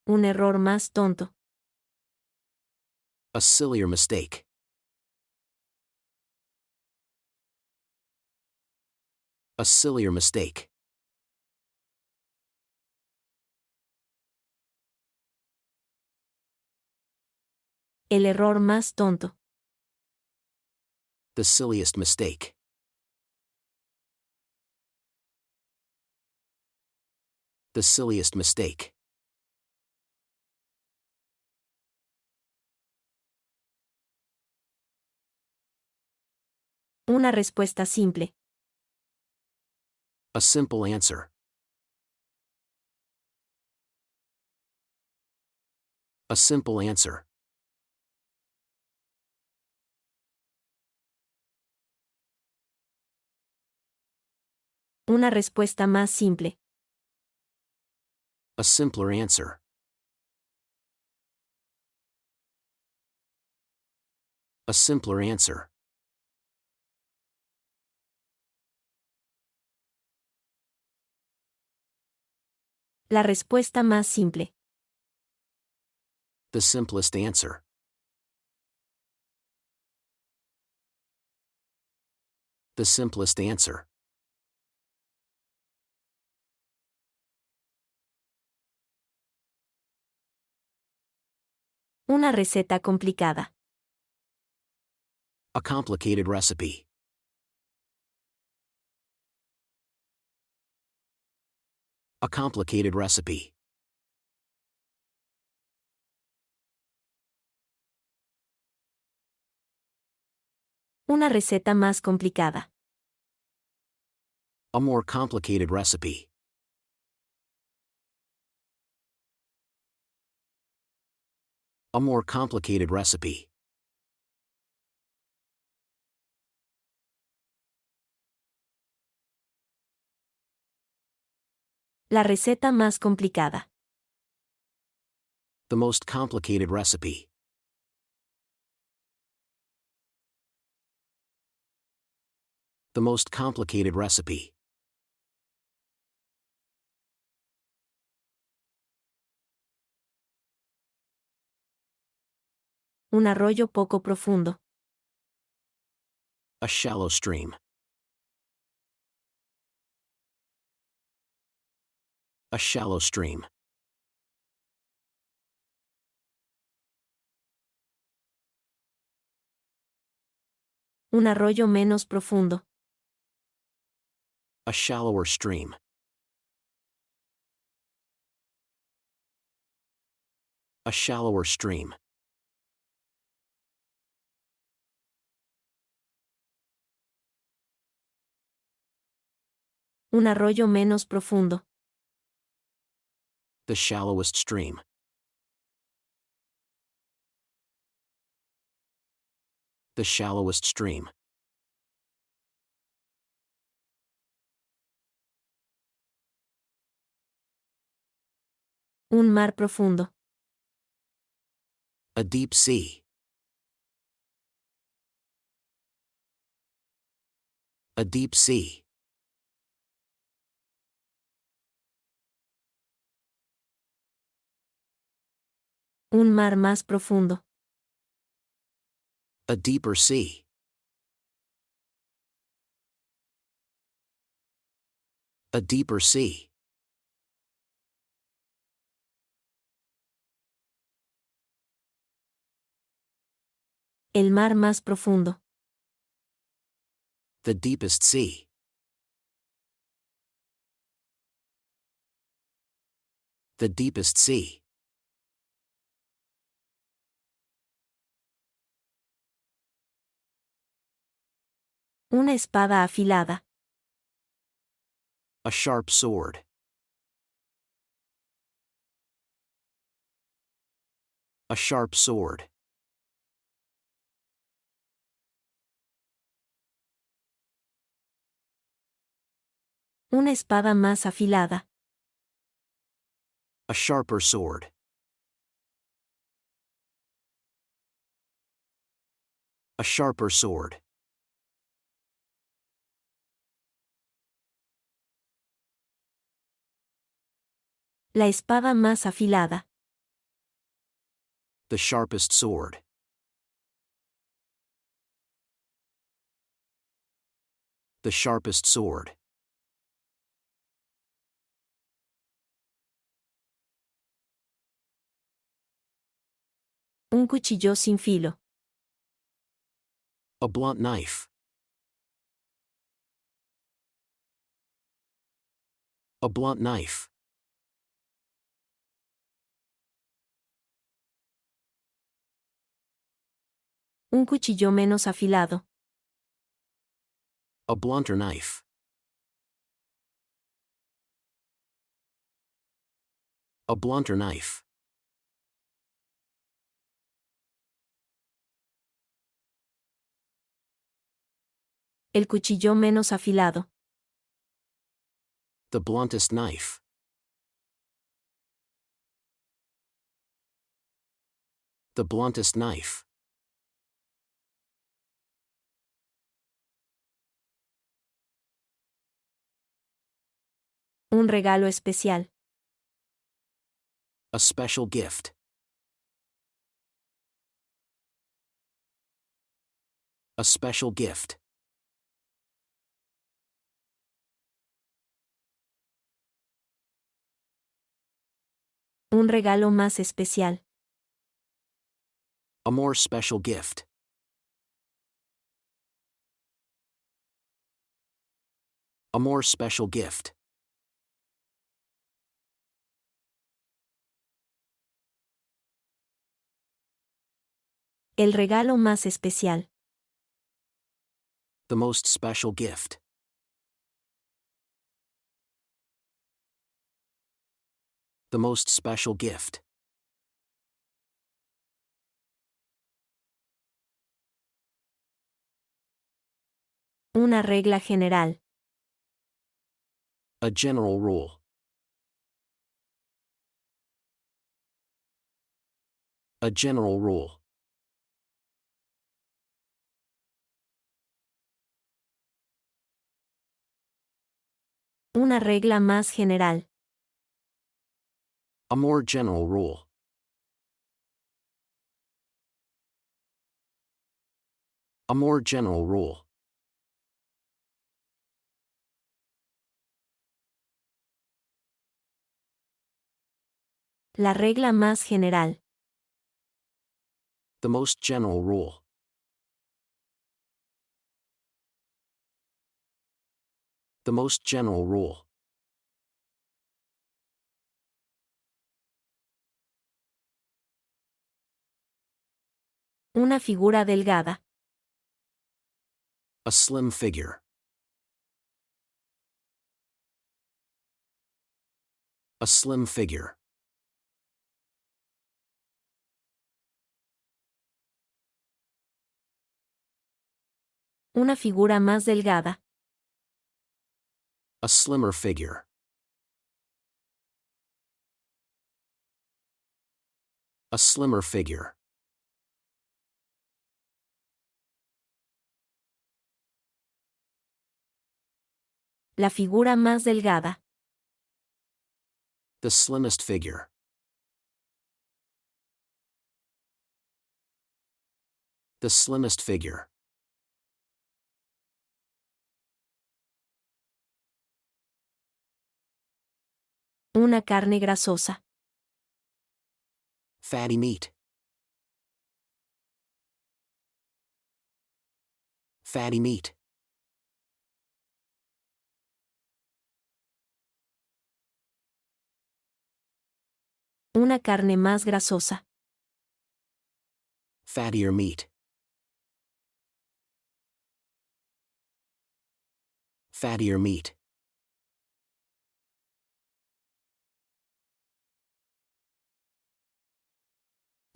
Un error más tonto. A sillier mistake. A sillier mistake. El error más tonto. The silliest mistake. The silliest mistake. Una respuesta simple. A simple answer. A simple answer. Una respuesta más simple. A simpler answer. A simpler answer. La respuesta más simple. The simplest answer. The simplest answer. Una receta complicada. A complicated recipe. A complicated recipe. Una receta más complicada. A more complicated recipe. A more complicated recipe. La receta más complicada. The most complicated recipe. The most complicated recipe. Un arroyo poco profundo. A shallow stream. A shallow stream. Un arroyo menos profundo. A shallower stream. A shallower stream. Un arroyo menos profundo. The shallowest stream. The shallowest stream. Un mar profundo. A deep sea. A deep sea. Un mar más profundo. A deeper sea. A deeper sea. El mar más profundo. The deepest sea. The deepest sea. Una espada afilada. A sharp sword. A sharp sword. Una espada más afilada. A sharper sword. A sharper sword. La espada más afilada. The sharpest sword. The sharpest sword. Un cuchillo sin filo. A blunt knife. A blunt knife. Un cuchillo menos afilado. A blunter knife. A blunter knife. El cuchillo menos afilado. The bluntest knife. The bluntest knife. Un regalo especial. A special gift. A special gift. Un regalo más especial. A more special gift. A more special gift. El regalo más especial. The most special gift. The most special gift. Una regla general. A general rule. A general rule. Una regla más general. A more general rule. A more general rule. La regla más general. The most general rule. The most general rule. Una figura delgada. A slim figure. A slim figure. Una figura más delgada. A slimmer figure. A slimmer figure. La figura más delgada. The slimmest figure. The slimmest figure. Una carne grasosa. Fatty meat. Fatty meat. Una carne más grasosa. Fattier meat. Fattier meat.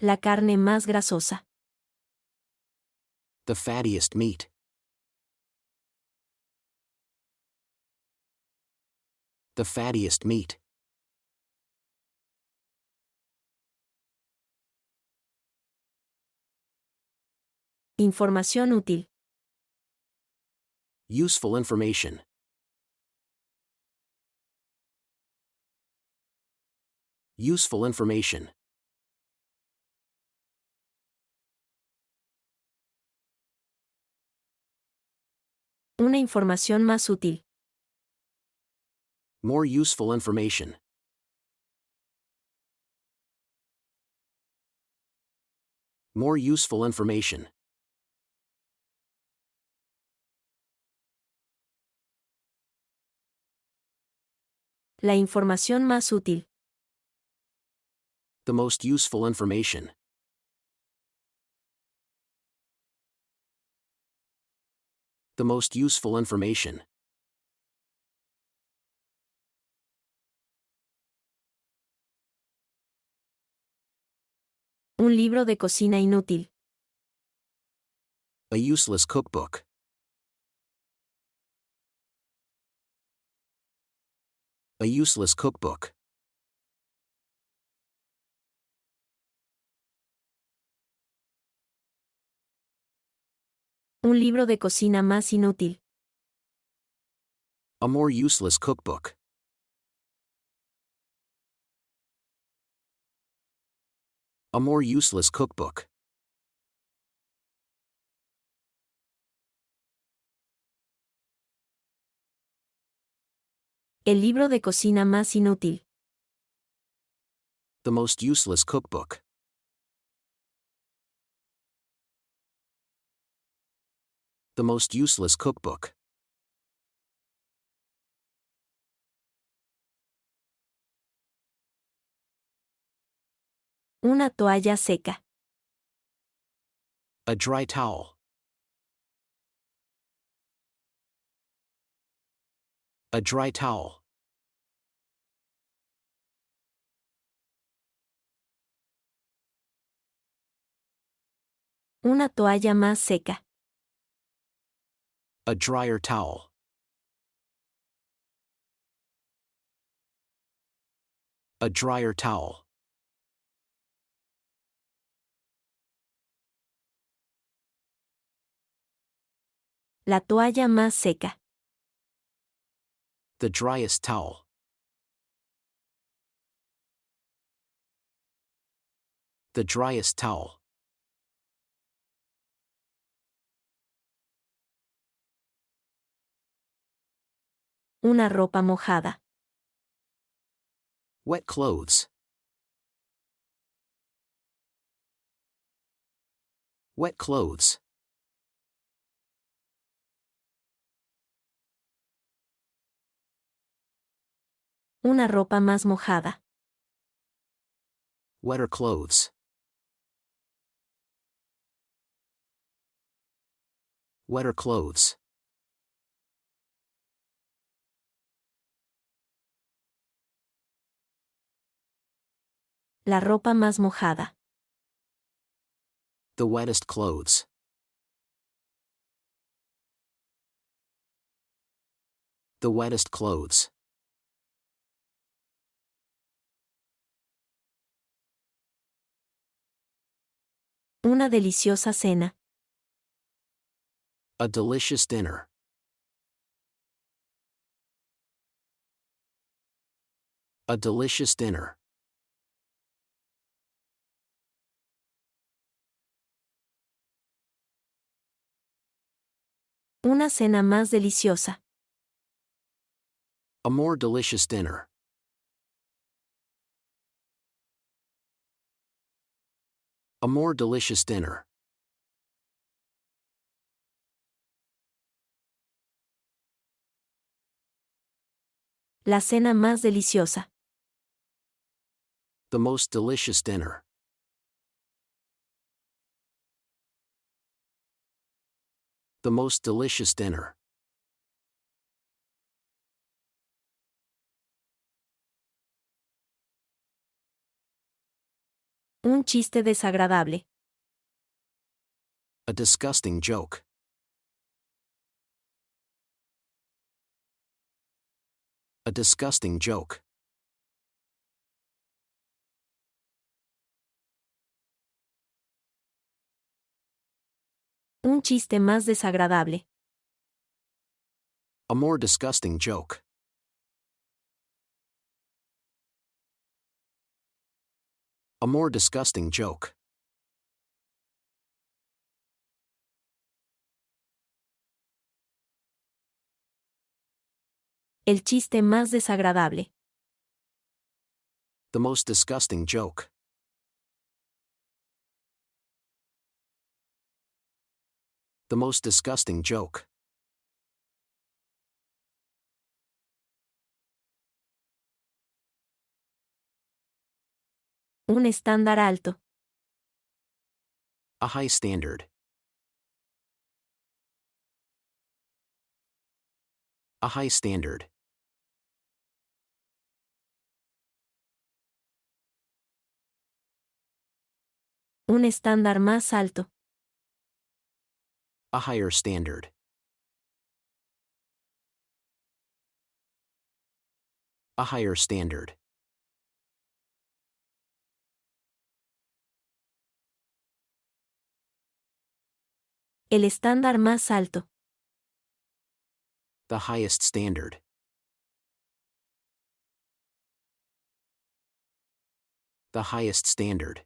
La carne más grasosa. The fattiest meat. The fattiest meat. Información útil. Useful information. Useful information. Una información más útil. More useful information. More useful information. La información más útil. The most useful information. The most useful information. Un libro de cocina inútil. A useless cookbook. A useless cookbook. Un libro de cocina más inútil. A more useless cookbook. A more useless cookbook. El libro de cocina más inútil. The most useless cookbook. The most useless cookbook. Una toalla seca. A dry towel. A dry towel. Una toalla más seca. A drier towel. A drier towel. La toalla más seca. The driest towel. The driest towel. Una ropa mojada. Wet clothes. Wet clothes. Una ropa más mojada. Wetter clothes. Wetter clothes. La ropa más mojada. The wettest clothes. The wettest clothes. Una deliciosa cena. A delicious dinner. A delicious dinner. Una cena más deliciosa. A more delicious dinner. A more delicious dinner. La cena más deliciosa. The most delicious dinner. The most delicious dinner. Un chiste desagradable. A disgusting joke. A disgusting joke. Un chiste más desagradable. A more disgusting joke. A more disgusting joke. El chiste más desagradable. The most disgusting joke. The most disgusting joke. Un estándar alto. A high standard. A high standard. Un estándar más alto. A higher standard. A higher standard. El estándar más alto. The highest standard. The highest standard.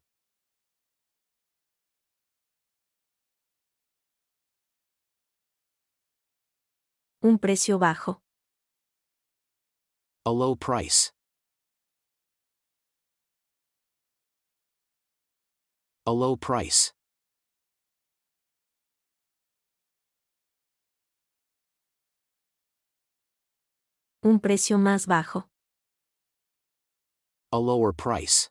Un precio bajo. A low price. A low price. Un precio más bajo. A lower price.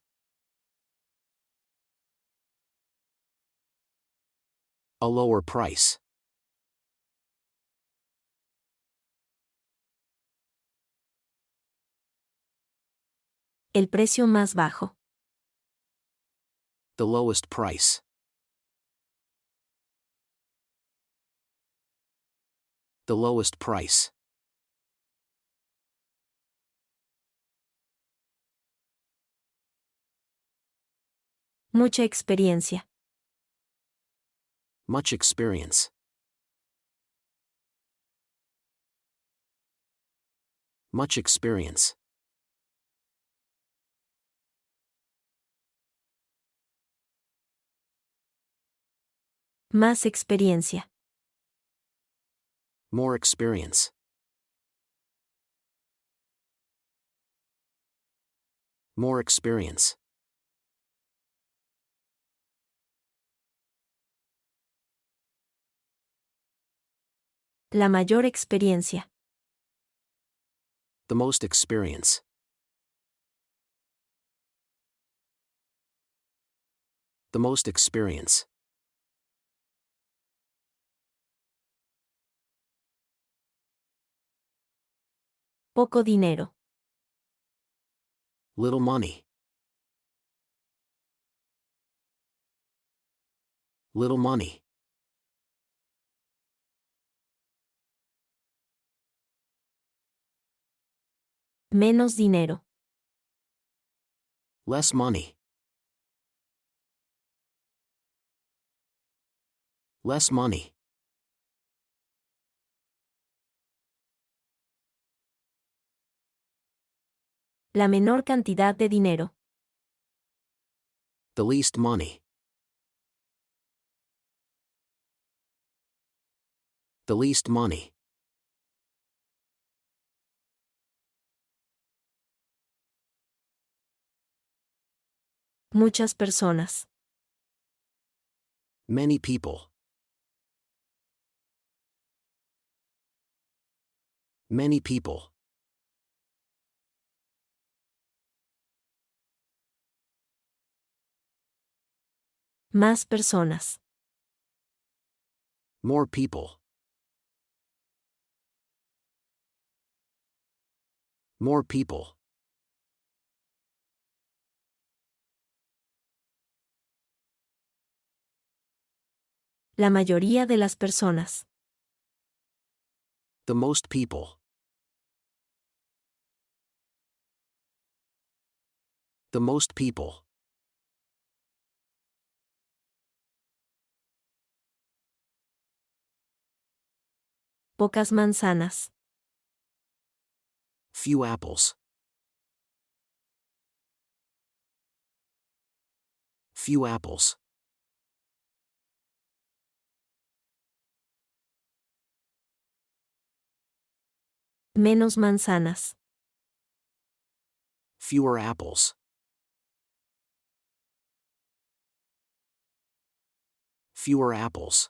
A lower price. El precio más bajo. The lowest price. The lowest price. Mucha experiencia. Much experience. Much experience. Más experiencia. More experience. More experience. La mayor experiencia. The most experience. The most experience. Poco dinero. Little money. Little money. Menos dinero. Less money. Less money. La menor cantidad de dinero. The least money. The least money. Muchas personas. Many people. Many people. Más personas. More people. More people. La mayoría de las personas. The most people. The most people. Pocas manzanas. Few apples. Few apples. Menos manzanas. Fewer apples. Fewer apples.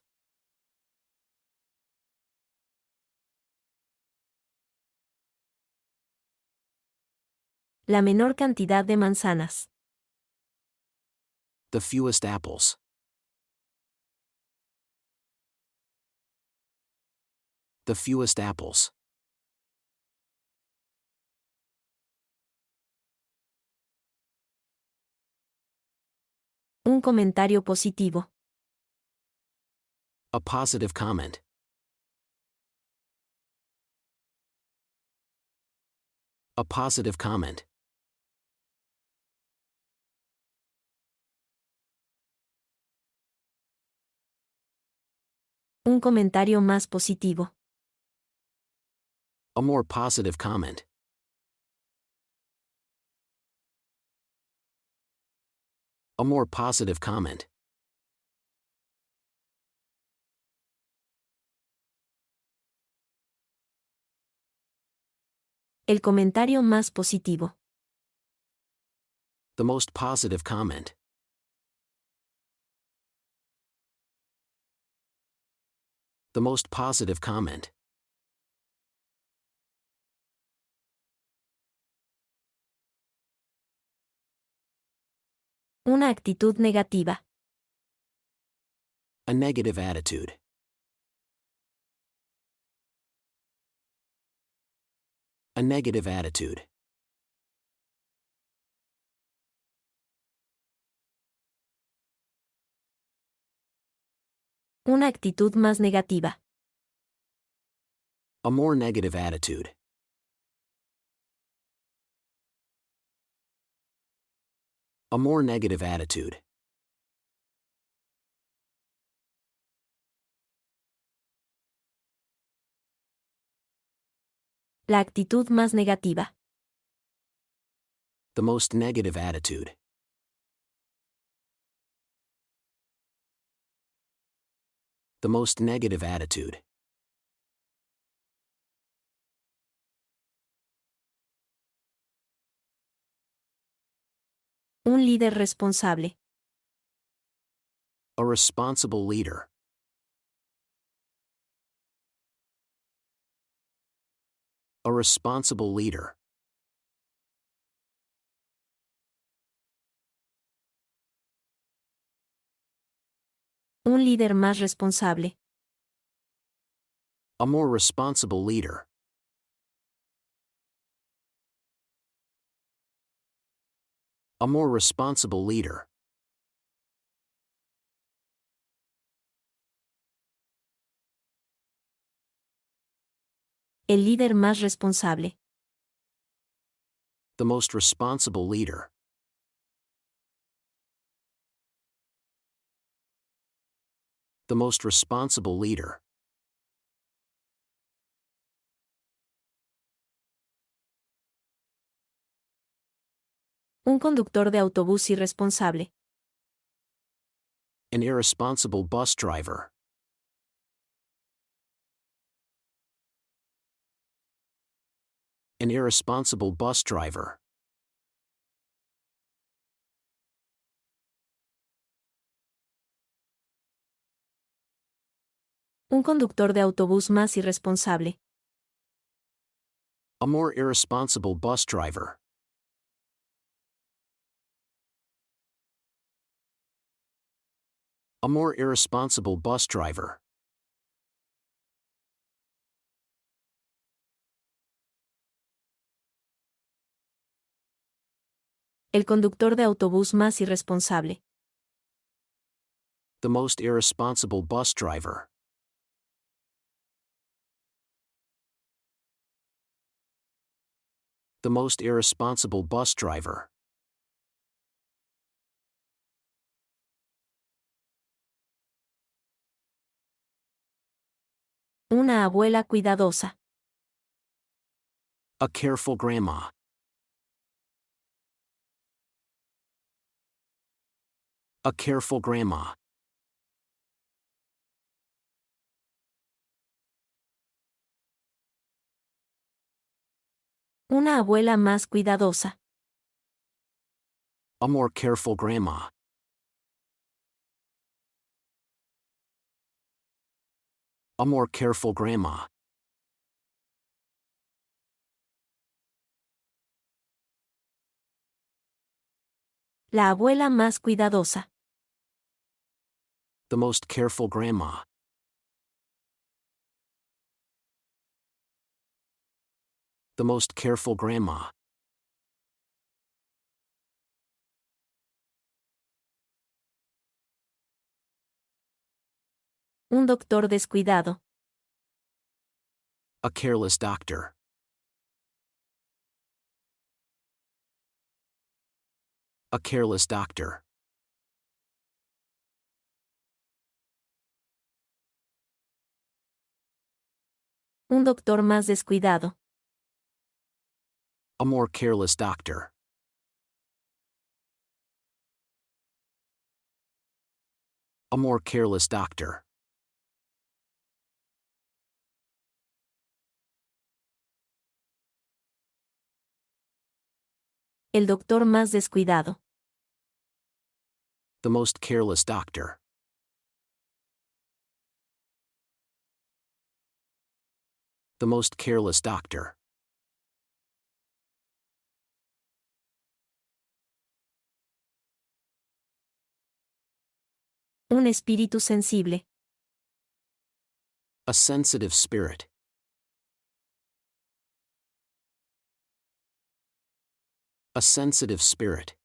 La menor cantidad de manzanas. The fewest apples. The fewest apples. Un comentario positivo. A positive comment. A positive comment. Un comentario más positivo. A more positive comment. A more positive comment. El comentario más positivo. The most positive comment. The most positive comment. Una actitud negativa. A negative attitude. A negative attitude. Una actitud más negativa. A more negative attitude. A more negative attitude. La actitud más negativa. The most negative attitude. The most negative attitude. Un líder responsable. A responsible leader. A responsible leader. Un líder más responsable. A more responsible leader. A more responsible leader. El líder más responsable. The most responsible leader. The most responsible leader. Un conductor de autobús irresponsable. An irresponsible bus driver. An irresponsible bus driver. Un conductor de autobús más irresponsable. A more irresponsible bus driver. A more irresponsible bus driver. El conductor de autobús más irresponsable. The most irresponsible bus driver. The most irresponsible bus driver. Una abuela cuidadosa. A careful grandma. A careful grandma. Una abuela más cuidadosa. A more careful grandma. A more careful grandma. La abuela más cuidadosa. The most careful grandma. The most careful grandma. Un doctor descuidado. A careless doctor. A careless doctor. Un doctor más descuidado. A more careless doctor. A more careless doctor. El doctor más descuidado. The most careless doctor. The most careless doctor. Un espíritu sensible. A sensitive spirit. A sensitive spirit.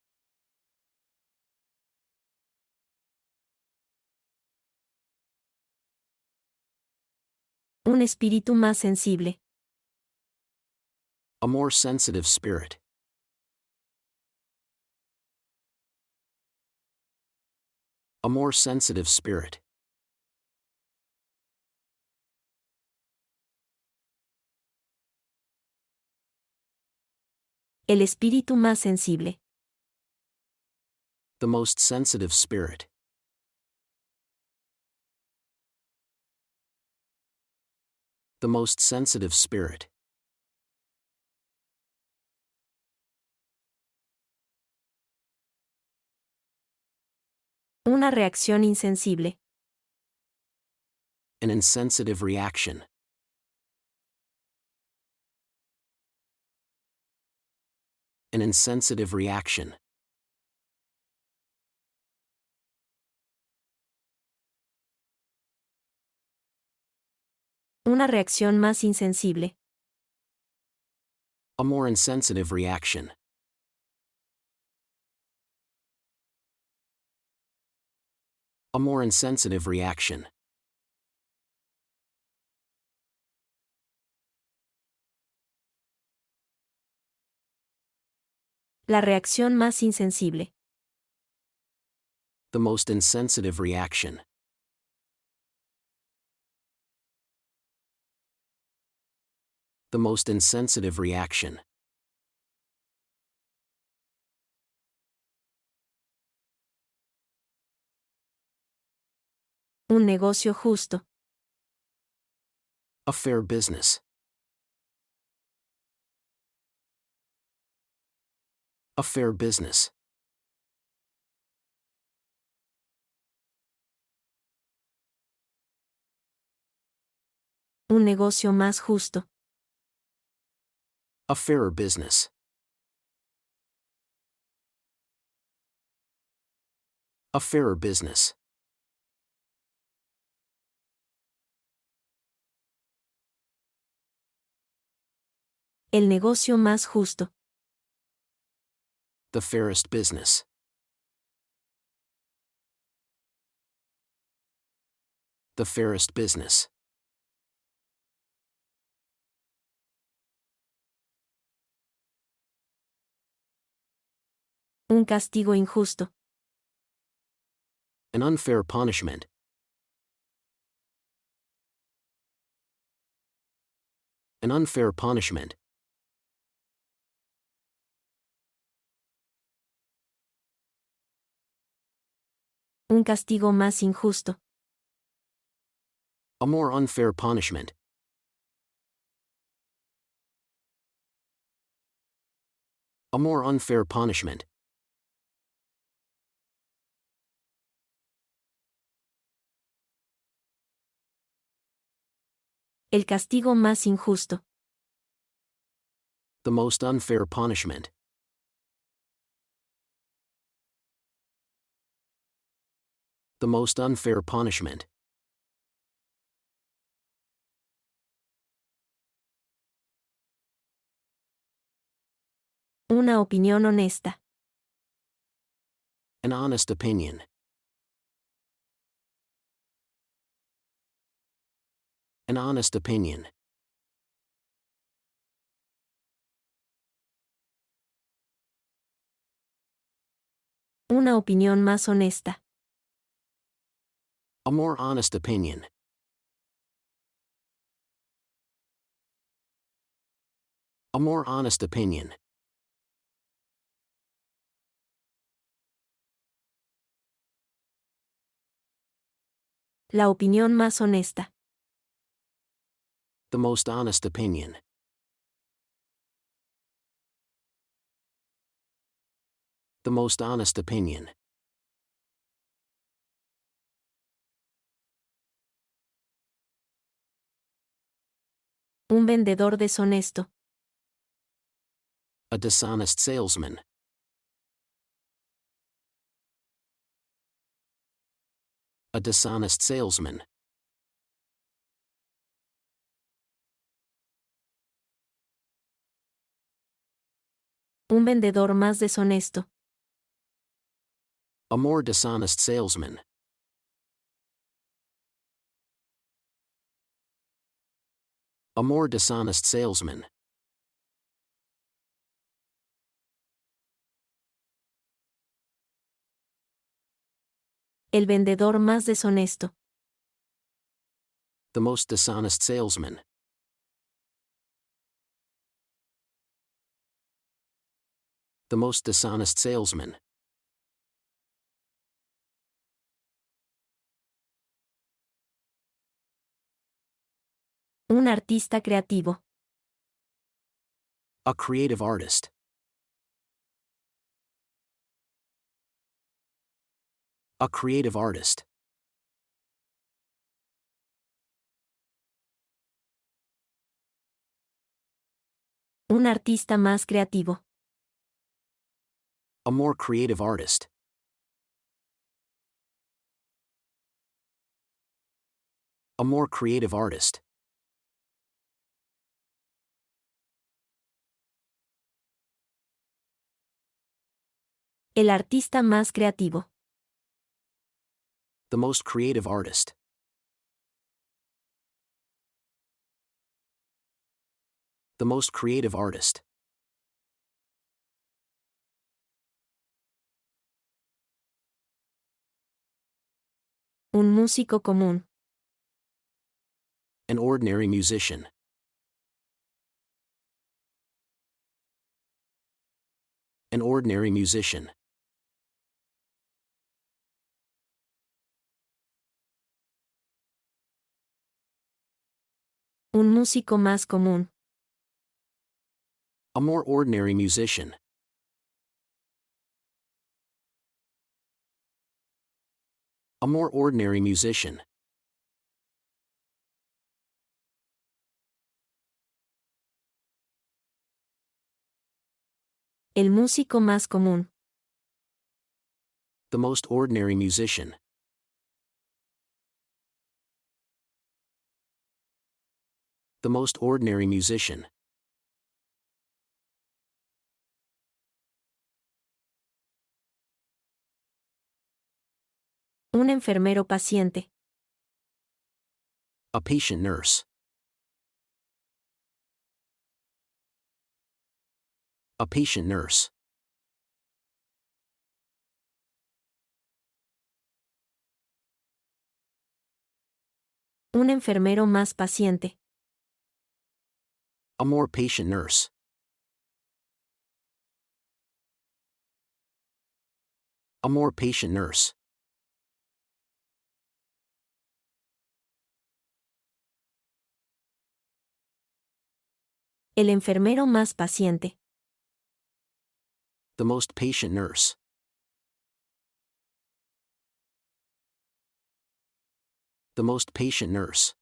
Un espíritu más sensible. A more sensitive spirit. A more sensitive spirit. El espíritu más sensible. The most sensitive spirit. The most sensitive spirit. Una reacción insensible. An insensitive reaction. An insensitive reaction. Una reacción más insensible. A more insensitive reaction. A more insensitive reaction. La reacción más insensible. The most insensitive reaction. The most insensitive reaction. Un negocio justo. A fair business. A fair business. Un negocio más justo. A fairer business. A fairer business. El negocio más justo. The fairest business. The fairest business. Un castigo injusto. An unfair punishment. An unfair punishment. Un castigo más injusto. A more unfair punishment. A more unfair punishment. El castigo más injusto. The most unfair punishment. The most unfair punishment. Una opinión honesta. An honest opinion. An honest opinion. Una opinión más honesta. A more honest opinion. A more honest opinion. La opinión más honesta. The most honest opinion. The most honest opinion. Un vendedor deshonesto. A dishonest salesman. A dishonest salesman. Un vendedor más deshonesto. A more dishonest salesman. A more dishonest salesman. El vendedor más deshonesto. The most dishonest salesman. The most dishonest salesman. Un artista creativo. A creative artist. A creative artist. Un artista más creativo. A more creative artist. A more creative artist. El artista más creativo. The most creative artist. The most creative artist. Un músico común. An ordinary musician. An ordinary musician. Un músico más común. A more ordinary musician. A more ordinary musician. El músico más común. The most ordinary musician. The most ordinary musician. Un enfermero paciente. A patient nurse. A patient nurse. Un enfermero más paciente. A more patient nurse. A more patient nurse. El enfermero más paciente. The most patient nurse. The most patient nurse.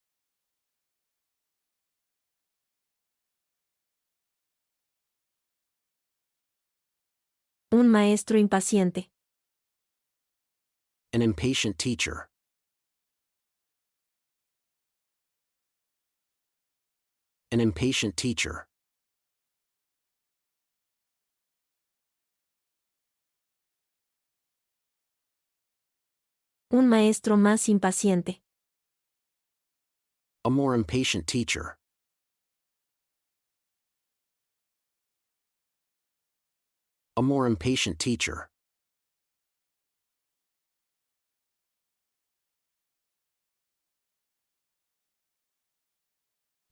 Un maestro impaciente. An impatient teacher. An impatient teacher. Un maestro más impaciente. A more impatient teacher. A more impatient teacher.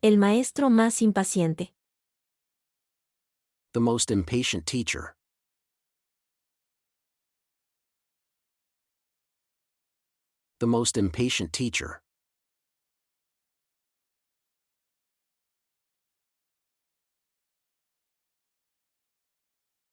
El maestro más impaciente. The most impatient teacher. The most impatient teacher.